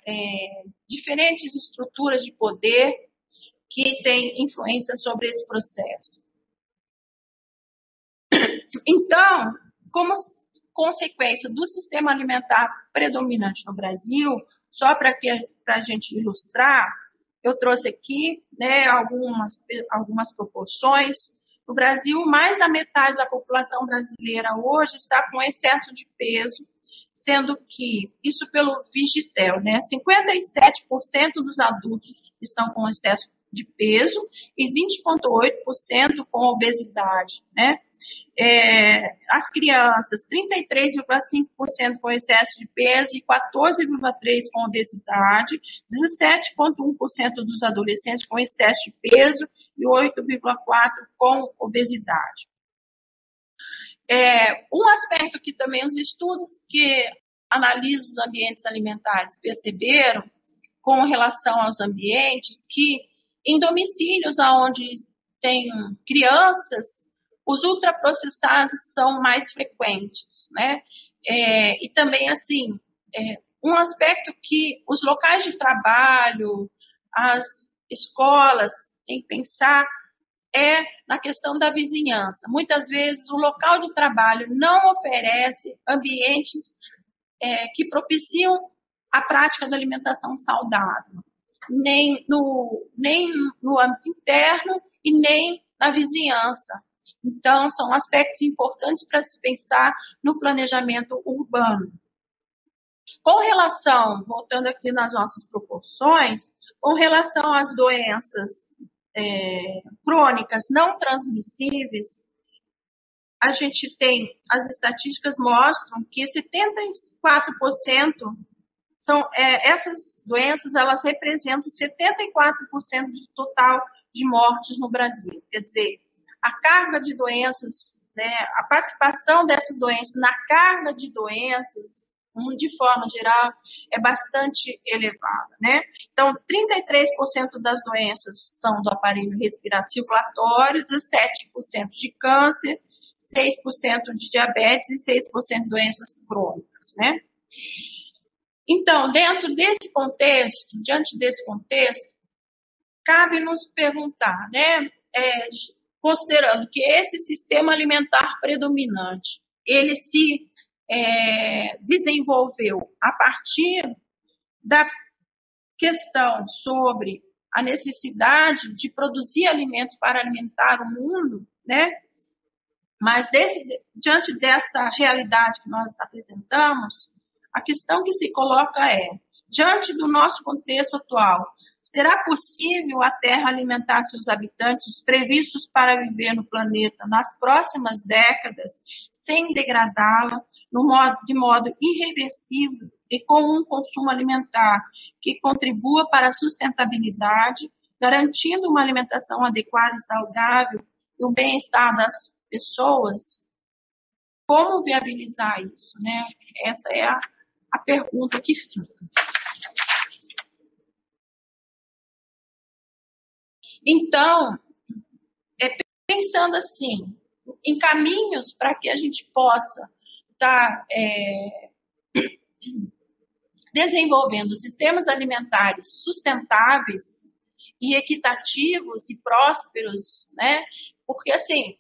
diferentes estruturas de poder que têm influência sobre esse processo. Então, como consequência do sistema alimentar predominante no Brasil, só para a gente ilustrar, eu trouxe aqui, né, algumas proporções. No Brasil, mais da metade da população brasileira hoje está com excesso de peso, sendo que, isso pelo Vigitel, né, 57% dos adultos estão com excesso de peso e 20,8% com obesidade, né? As crianças, 33,5% com excesso de peso e 14,3% com obesidade, 17,1% dos adolescentes com excesso de peso e 8,4% com obesidade. Um aspecto que também os estudos que analisam os ambientes alimentares perceberam com relação aos ambientes que em domicílios onde tem crianças, os ultraprocessados são mais frequentes, né? E também, assim, um aspecto que os locais de trabalho, as escolas, tem que pensar na questão da vizinhança. Muitas vezes o local de trabalho não oferece ambientes que propiciam a prática da alimentação saudável, nem no âmbito interno e nem na vizinhança. Então, são aspectos importantes para se pensar no planejamento urbano. Com relação, voltando aqui nas nossas proporções, com relação às doenças crônicas não transmissíveis, a gente tem, as estatísticas mostram que 74% essas doenças, elas representam 74% do total de mortes no Brasil. Quer dizer, a carga de doenças, né, a participação dessas doenças na carga de doenças, de forma geral, é bastante elevada, né? Então, 33% das doenças são do aparelho respiratório circulatório, 17% de câncer, 6% de diabetes e 6% de doenças crônicas, né? Então, diante desse contexto, cabe nos perguntar, né, considerando que esse sistema alimentar predominante, ele se desenvolveu a partir da questão sobre a necessidade de produzir alimentos para alimentar o mundo, né? Mas diante dessa realidade que nós apresentamos, a questão que se coloca diante do nosso contexto atual, será possível a Terra alimentar seus habitantes previstos para viver no planeta nas próximas décadas, sem degradá-la, de modo irreversível e com um consumo alimentar que contribua para a sustentabilidade, garantindo uma alimentação adequada e saudável e o bem-estar das pessoas? Como viabilizar isso, né? Essa é a pergunta que fica. Então, pensando assim, em caminhos para que a gente possa estar desenvolvendo sistemas alimentares sustentáveis e equitativos e prósperos, né? Porque, assim,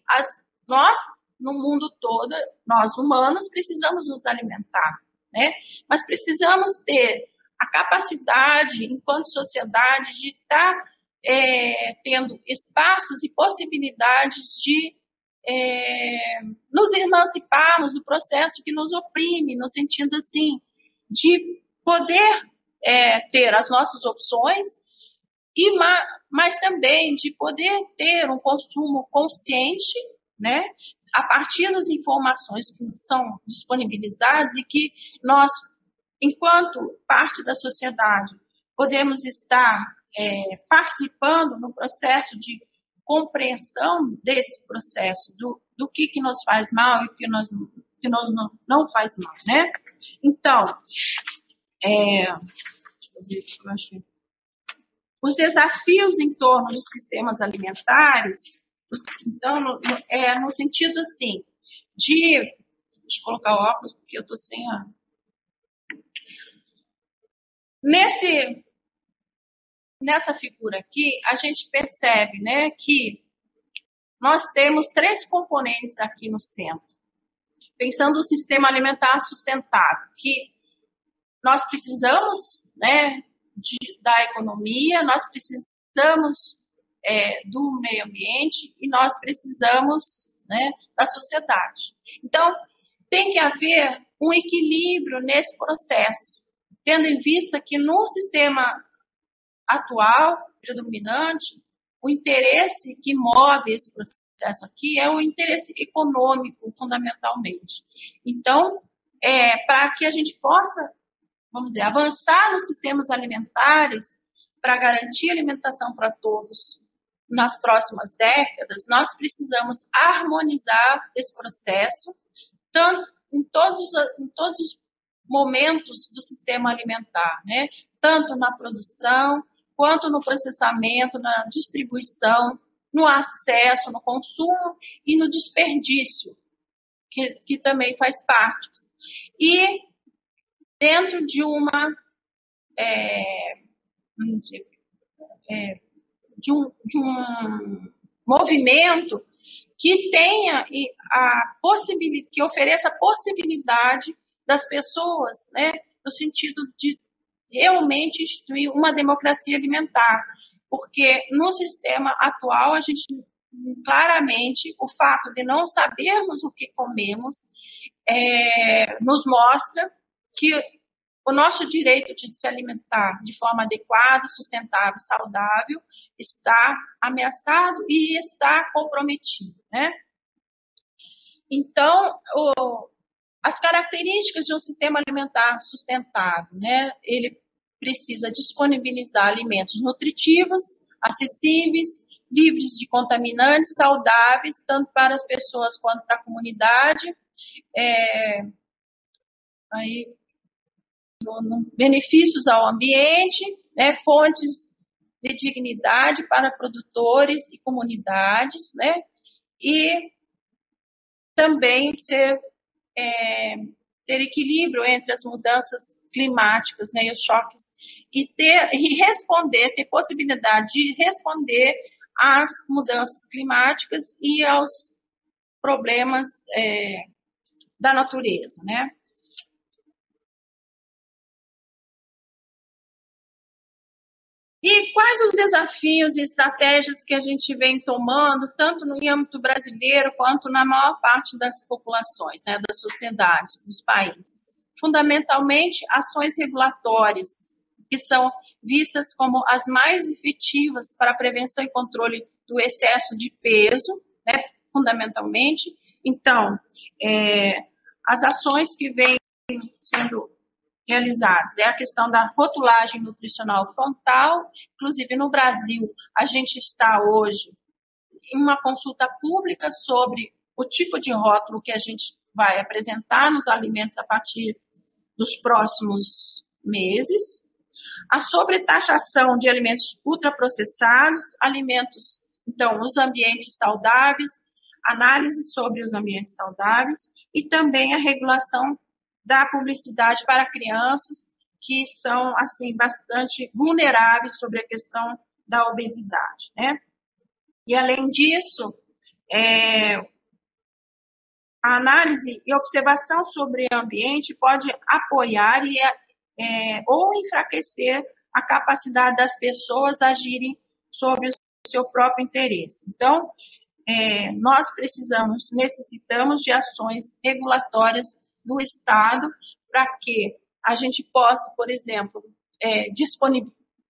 nós, no mundo todo, nós humanos, precisamos nos alimentar, né? Mas precisamos ter a capacidade, enquanto sociedade, de estar tendo espaços e possibilidades de nos emanciparmos do processo que nos oprime, no sentido, assim, de poder ter as nossas opções, mas também de poder ter um consumo consciente, né, a partir das informações que são disponibilizadas e que nós, enquanto parte da sociedade, podemos estar participando no processo de compreensão desse processo, do que nos faz mal e o que não faz mal, né? Então, deixa eu ver aqui, eu achei. Os desafios em torno dos sistemas alimentares, então, no sentido assim, deixa eu colocar óculos, porque eu estou sem a... Nessa figura aqui, a gente percebe, né, que nós temos 3 componentes aqui no centro. Pensando no sistema alimentar sustentável, que nós precisamos, né, da economia, nós precisamos do meio ambiente e nós precisamos, né, da sociedade. Então, tem que haver um equilíbrio nesse processo, tendo em vista que no sistema atual, predominante, o interesse que move esse processo aqui é o interesse econômico, fundamentalmente. Então, para que a gente possa, vamos dizer, avançar nos sistemas alimentares para garantir alimentação para todos nas próximas décadas, nós precisamos harmonizar esse processo em todos os momentos do sistema alimentar, né? Tanto na produção, quanto no processamento, na distribuição, no acesso, no consumo e no desperdício, que também faz parte. E dentro de uma um movimento que tenha que ofereça a possibilidade das pessoas, né, no sentido de realmente instituir uma democracia alimentar, porque no sistema atual a gente claramente o fato de não sabermos o que comemos nos mostra que o nosso direito de se alimentar de forma adequada, sustentável, saudável, está ameaçado e está comprometido, né? Então, as características de um sistema alimentar sustentável, né? Ele precisa disponibilizar alimentos nutritivos, acessíveis, livres de contaminantes, saudáveis, tanto para as pessoas quanto para a comunidade. Benefícios ao ambiente, né, fontes de dignidade para produtores e comunidades, né, e também ter equilíbrio entre as mudanças climáticas, né, e os choques, ter possibilidade de responder às mudanças climáticas e aos problemas da natureza, né. E quais os desafios e estratégias que a gente vem tomando, tanto no âmbito brasileiro quanto na maior parte das populações, né, das sociedades, dos países? Fundamentalmente, ações regulatórias, que são vistas como as mais efetivas para a prevenção e controle do excesso de peso, né, fundamentalmente. Então, as ações que vêm sendo realizados. É a questão da rotulagem nutricional frontal. Inclusive, no Brasil, a gente está hoje em uma consulta pública sobre o tipo de rótulo que a gente vai apresentar nos alimentos a partir dos próximos meses. A sobretaxação de alimentos ultraprocessados, alimentos, então, os ambientes saudáveis, análise sobre os ambientes saudáveis e também a regulação da publicidade para crianças que são, assim, bastante vulneráveis sobre a questão da obesidade, né? E, além disso, a análise e observação sobre o ambiente pode apoiar ou enfraquecer a capacidade das pessoas agirem sobre o seu próprio interesse. Então, nós necessitamos de ações regulatórias do Estado para que a gente possa, por exemplo,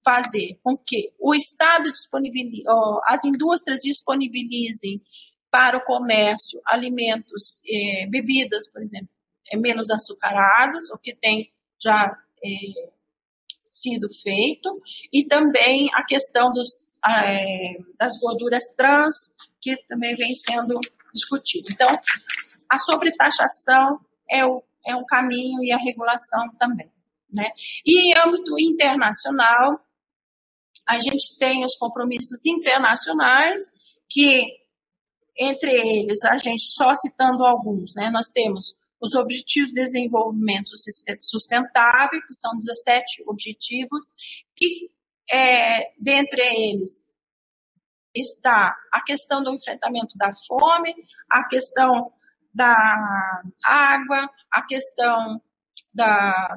fazer com que o Estado as indústrias disponibilizem para o comércio alimentos, bebidas, por exemplo, menos açucaradas, o que tem já sido feito, e também a questão das gorduras trans, que também vem sendo discutido. Então, a sobretaxação é um caminho e a regulação também, né? E em âmbito internacional, a gente tem os compromissos internacionais, que, entre eles, a gente só citando alguns, né? Nós temos os Objetivos de Desenvolvimento Sustentável, que são 17 objetivos, que, dentre eles, está a questão do enfrentamento da fome, a questão da água, a questão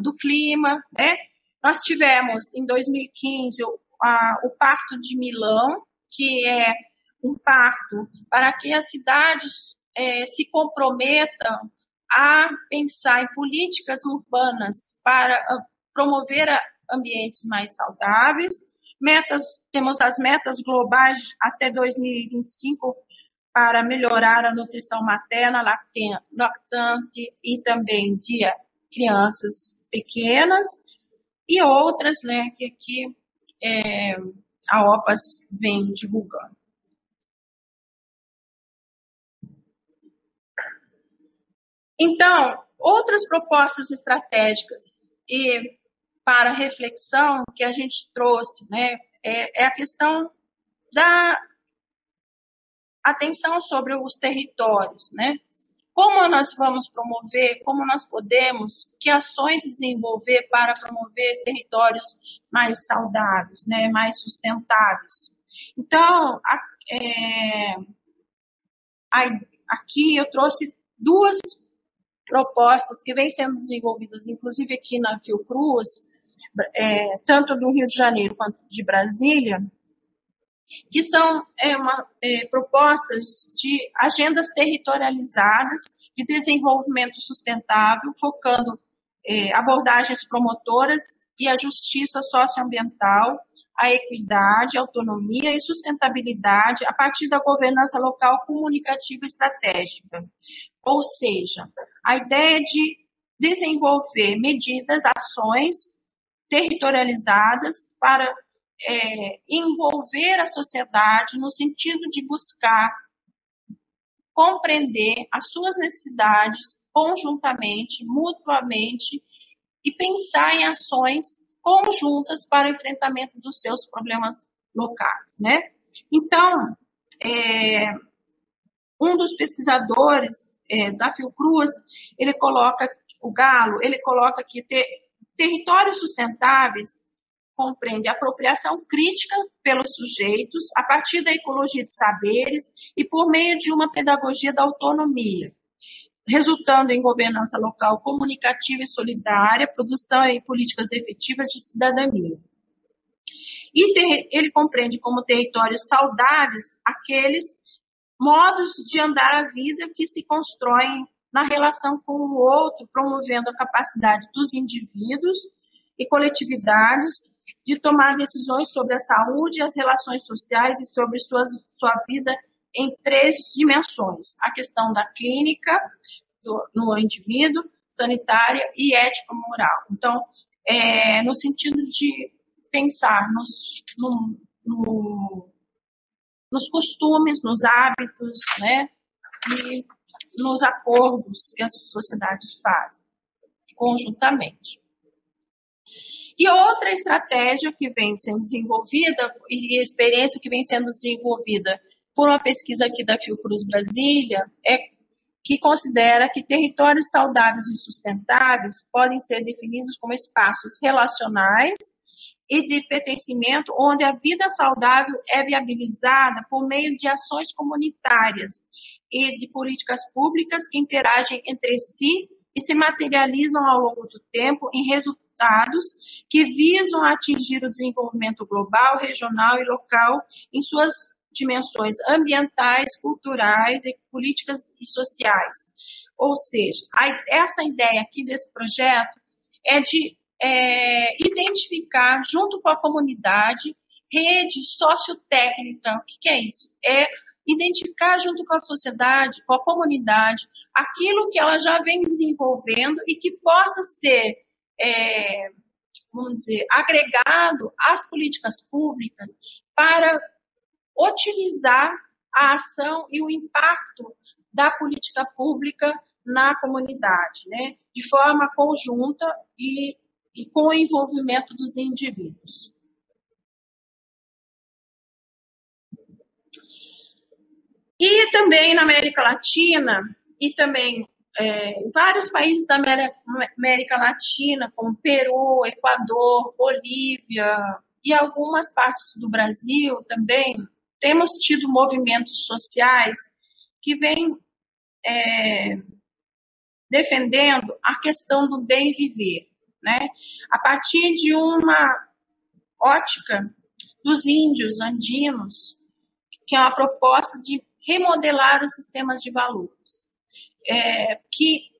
do clima, né? Nós tivemos, em 2015, o Pacto de Milão, que é um pacto para que as cidades se comprometam a pensar em políticas urbanas para promover ambientes mais saudáveis. Temos as metas globais até 2025 para melhorar a nutrição materna, lactante e também de crianças pequenas, e outras, né, que aqui a OPAS vem divulgando. Então, outras propostas estratégicas para reflexão que a gente trouxe, né, é a questão da atenção sobre os territórios, né? Como nós vamos promover, como nós podemos, que ações desenvolver para promover territórios mais saudáveis, né, mais sustentáveis. Então, aqui eu trouxe duas propostas que vêm sendo desenvolvidas, inclusive aqui na Fiocruz, tanto do Rio de Janeiro quanto de Brasília, que são propostas de agendas territorializadas de desenvolvimento sustentável, focando abordagens promotoras e a justiça socioambiental, a equidade, a autonomia e sustentabilidade a partir da governança local comunicativa e estratégica. Ou seja, a ideia de desenvolver medidas, ações territorializadas para envolver a sociedade no sentido de buscar compreender as suas necessidades conjuntamente, mutuamente, e pensar em ações conjuntas para o enfrentamento dos seus problemas locais, né? Então, um dos pesquisadores da Fiocruz, o Galo, ele coloca que territórios sustentáveis compreende a apropriação crítica pelos sujeitos a partir da ecologia de saberes e por meio de uma pedagogia da autonomia, resultando em governança local comunicativa e solidária, produção e políticas efetivas de cidadania. E ele compreende como territórios saudáveis aqueles modos de andar a vida que se constroem na relação com o outro, promovendo a capacidade dos indivíduos e coletividades de tomar decisões sobre a saúde, as relações sociais e sobre sua vida em 3 dimensões: a questão da clínica no indivíduo, sanitária e ético-moral. Então, no sentido de pensar nos costumes, nos hábitos, né, e nos acordos que as sociedades fazem conjuntamente. E outra estratégia que vem sendo desenvolvida, e experiência que vem sendo desenvolvida por uma pesquisa aqui da Fiocruz Brasília, que considera que territórios saudáveis e sustentáveis podem ser definidos como espaços relacionais e de pertencimento, onde a vida saudável é viabilizada por meio de ações comunitárias e de políticas públicas que interagem entre si e se materializam ao longo do tempo em resultados que visam atingir o desenvolvimento global, regional e local em suas dimensões ambientais, culturais, políticas e sociais. Ou seja, essa ideia aqui desse projeto é de identificar, junto com a comunidade, rede sociotécnica. O que é isso? É identificar junto com a sociedade, com a comunidade, aquilo que ela já vem desenvolvendo e que possa ser, vamos dizer, agregado às políticas públicas para otimizar a ação e o impacto da política pública na comunidade, né? De forma conjunta e com o envolvimento dos indivíduos. E também na América Latina, e também em vários países da América Latina, como Peru, Equador, Bolívia e algumas partes do Brasil também, temos tido movimentos sociais que vêm defendendo a questão do bem viver, né? A partir de uma ótica dos índios andinos, que é uma proposta de remodelar os sistemas de valores, que,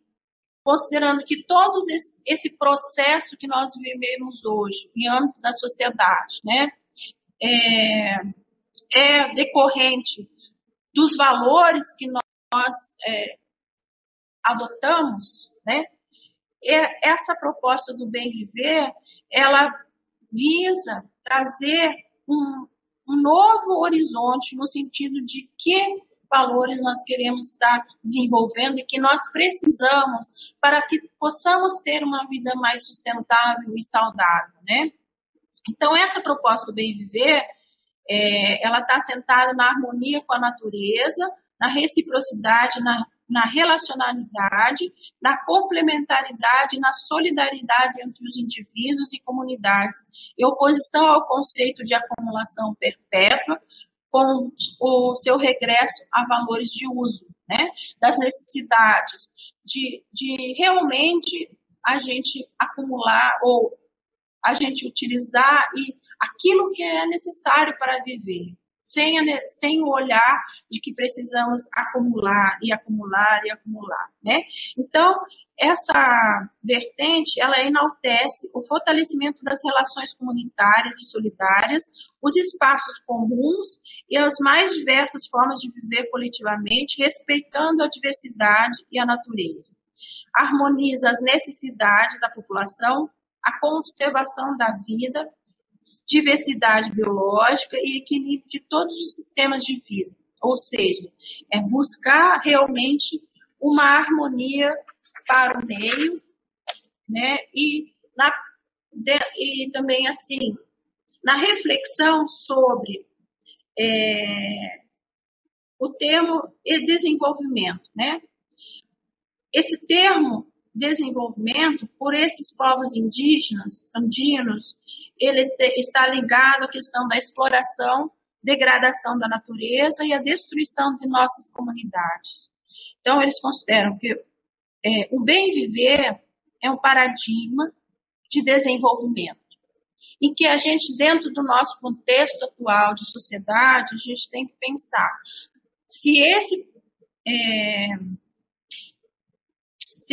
considerando que todo esse processo que nós vivemos hoje, em âmbito da sociedade, né, é decorrente dos valores que nós adotamos, né? Essa proposta do bem viver, ela visa trazer um novo horizonte no sentido de que valores nós queremos estar desenvolvendo e que nós precisamos para que possamos ter uma vida mais sustentável e saudável, né? Então, essa proposta do bem viver, ela está assentada na harmonia com a natureza, na reciprocidade, na relacionalidade, na complementaridade, na solidariedade entre os indivíduos e comunidades, em oposição ao conceito de acumulação perpétua, com o seu regresso a valores de uso, né? Das necessidades de realmente a gente acumular ou a gente utilizar e aquilo que é necessário para viver, sem o olhar de que precisamos acumular e acumular e acumular, né? Então, essa vertente, ela enaltece o fortalecimento das relações comunitárias e solidárias, os espaços comuns e as mais diversas formas de viver coletivamente, respeitando a diversidade e a natureza. Harmoniza as necessidades da população, a conservação da vida, diversidade biológica e equilíbrio de todos os sistemas de vida. Ou seja, é buscar realmente uma harmonia para o meio, né? E também, assim, na reflexão sobre o termo desenvolvimento, né? Esse termo desenvolvimento, por esses povos indígenas, andinos, ele está ligado à questão da exploração, degradação da natureza e a destruição de nossas comunidades. Então, eles consideram que o bem viver é um paradigma de desenvolvimento. E que a gente, dentro do nosso contexto atual de sociedade, a gente tem que pensar se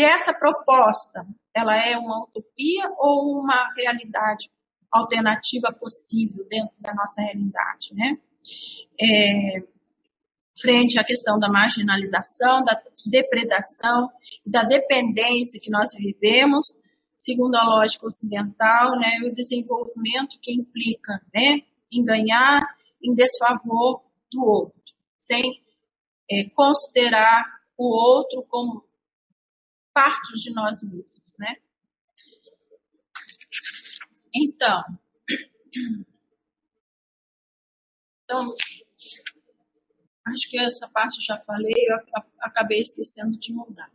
essa proposta ela é uma utopia ou uma realidade alternativa possível dentro da nossa realidade, né? Frente à questão da marginalização, da depredação, da dependência que nós vivemos, segundo a lógica ocidental, né, o desenvolvimento que implica, né, em ganhar em desfavor do outro, sem considerar o outro como parte de nós mesmos, né? Então, acho que essa parte eu já falei, eu acabei esquecendo de mudar.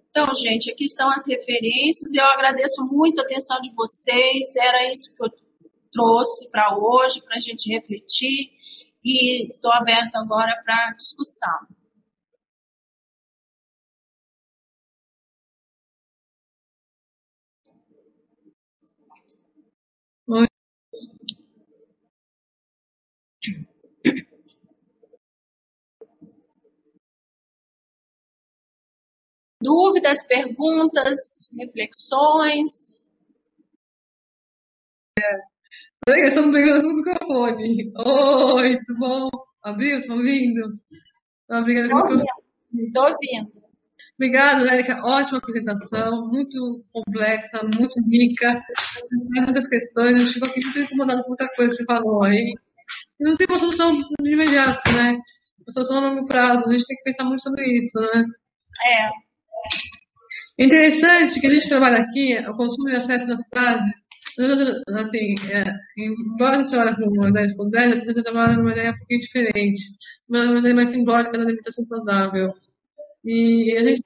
Então, gente, aqui estão as referências, eu agradeço muito a atenção de vocês, era isso que eu trouxe para hoje, para a gente refletir, e estou aberta agora para discussão. Oi. Dúvidas, perguntas, reflexões? Peraí, eu estou pegando no microfone. Oi, tudo bom? Abriu? Estão ouvindo? Estou ouvindo. Obrigada, Érica. Ótima apresentação, muito complexa, muito rica. Muitas questões. Eu fico aqui muito incomodada com muita coisa que você falou aí. E não tem uma solução de imediato, né? Uma solução a longo prazo. A gente tem que pensar muito sobre isso, né? É interessante que a gente trabalha aqui, o consumo e acesso nas cidades, assim, embora a gente trabalhe com uma ideia de poder, a gente trabalha numa ideia um pouquinho diferente, uma ideia mais simbólica da alimentação saudável. E a gente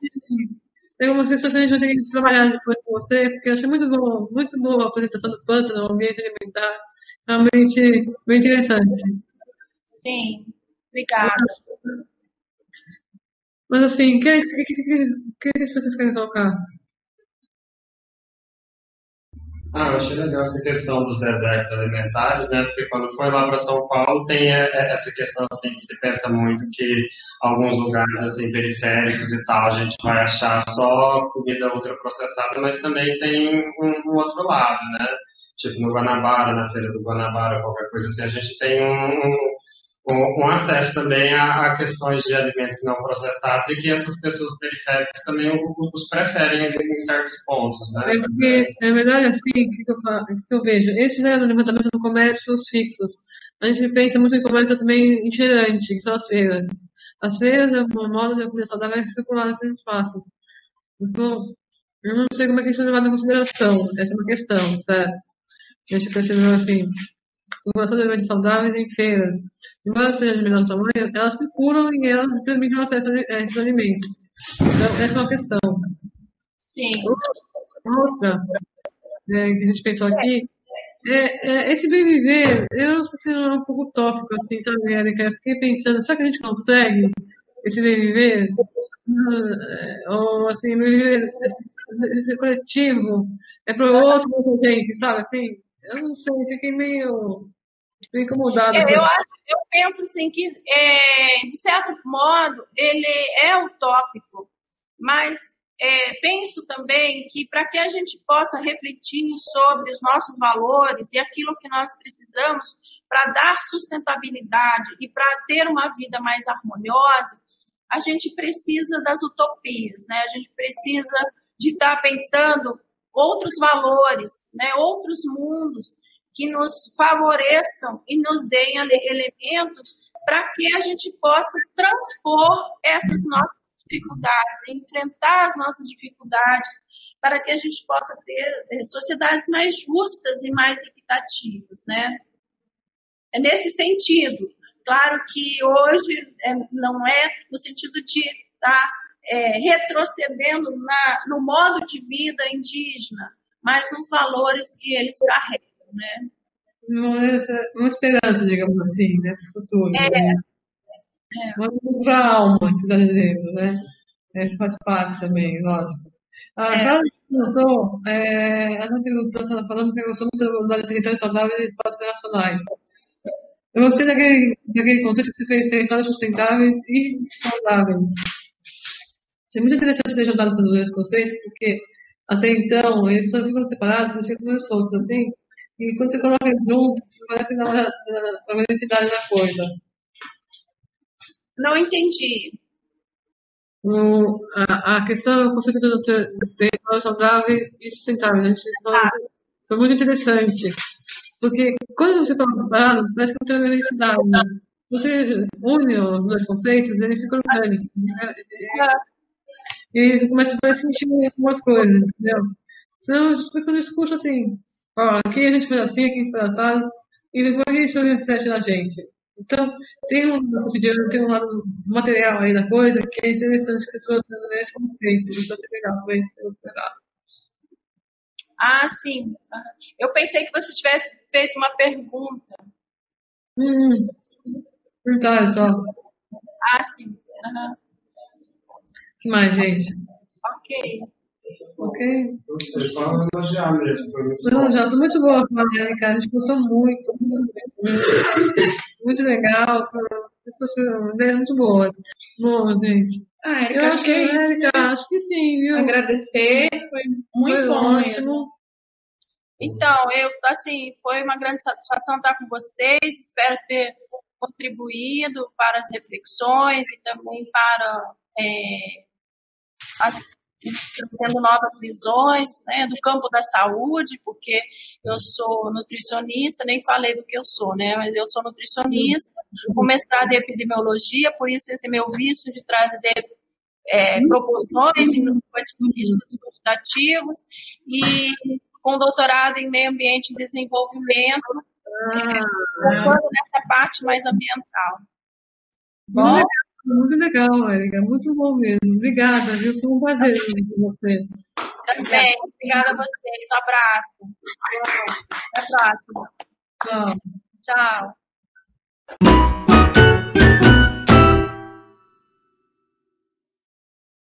tem algumas questões que a gente vai ter que trabalhar depois com você, porque eu achei muito boa a apresentação do pântano, do ambiente alimentar, realmente bem interessante. Sim, obrigada. Mas assim, o que vocês querem colocar? Eu achei legal essa questão dos desertos alimentares, né? Porque quando foi lá para São Paulo tem essa questão assim que se pensa muito que alguns lugares assim periféricos e tal a gente vai achar só comida ultraprocessada, mas também tem um outro lado, né? Tipo no Guanabara, na feira do Guanabara, qualquer coisa assim, a gente tem um acesso também a questões de alimentos não processados e que essas pessoas periféricas também os preferem em certos pontos, né? Porque, na verdade, assim, que eu vejo? Esses levantamento do comércio fixos. A gente pensa muito em comércio também itinerante, que são as feiras. As feiras é uma moda de comida saudável circular nesses espaços. Então, eu não sei como é que isso é levado em consideração. Essa é uma questão, certo? A gente precisa, assim, circulação de alimentos saudáveis em feiras. Embora seja de menor tamanho, elas circulam e elas permitem o acesso a esses alimentos. Então, essa é uma questão. Sim. Outra que a gente pensou aqui esse bem viver, eu não sei se não é um pouco utópico, assim, sabe, Érica? Eu fiquei pensando, será que a gente consegue esse bem viver? Ou, assim, bem viver esse coletivo é para outra gente, sabe, assim? Eu não sei, fiquei meio incomodada com isso. Eu penso assim que, de certo modo, ele é utópico, mas penso também que para que a gente possa refletir sobre os nossos valores e aquilo que nós precisamos para dar sustentabilidade e para ter uma vida mais harmoniosa, a gente precisa das utopias, né? A gente precisa de estar pensando outros valores, né? Outros mundos que nos favoreçam e nos deem elementos para que a gente possa transpor essas nossas dificuldades, enfrentar as nossas dificuldades, para que a gente possa ter sociedades mais justas e mais equitativas, né? É nesse sentido. Claro que hoje não é no sentido de estar retrocedendo no modo de vida indígena, mas nos valores que eles carregam, né? Uma esperança, digamos assim, né, para o futuro. Né? Uma alma, esses brasileiros, né? Faz parte também, lógico. Ela perguntou, estava falando que eu gostou muito das territórios saudáveis e espaços internacionais. Eu gostei daquele conceito que você fez, territórios sustentáveis e saudáveis. Achei muito interessante ter juntado esses dois conceitos, porque até então eles só ficam separados, eles ficam meio soltos assim, e quando você coloca eles juntos, parece dar uma velocidade da coisa. Não entendi. A questão do conceito de territórios saudáveis e sustentáveis, foi muito interessante. Porque quando você está preparado, parece que não tem uma velocidade. Né? Você une os dois conceitos, ele fica orgânico. Né? E começa a sentir algumas coisas, entendeu? Senão fica um discurso assim, ó, aqui a gente faz assim, aqui a gente faz assado, e depois isso reflete na gente. Então, tem um lado cotidiano, tem um lado material aí da coisa, que é interessante que as pessoas tenham esse conceito. Então, é legal, foi legal. Ah, sim. Eu pensei que você tivesse feito uma pergunta. Verdade, só. Ah, sim. Uhum. O que mais, gente? Ok. Eles falam elogiar mesmo. Foi muito boa a fala, cara. A gente gostou muito. Muito legal. Foi muito boa. Boa, gente. Érica, acho que é isso. Acho que sim, viu? Agradecer, foi muito bom mesmo. Então, foi uma grande satisfação estar com vocês. Espero ter contribuído para as reflexões e também para tendo novas visões, né, do campo da saúde, porque eu sou nutricionista, nem falei do que eu sou, né, mas eu sou nutricionista, com mestrado em epidemiologia, por isso esse meu vício de trazer proporções e estudos quantitativos, e com doutorado em meio ambiente e desenvolvimento, focando nessa parte mais ambiental. Bom? Muito legal, Érica. Muito bom mesmo. Obrigada, viu? Foi um prazer com você. Também. Obrigada a vocês. Um abraço. Até a próxima. Tchau. Tchau.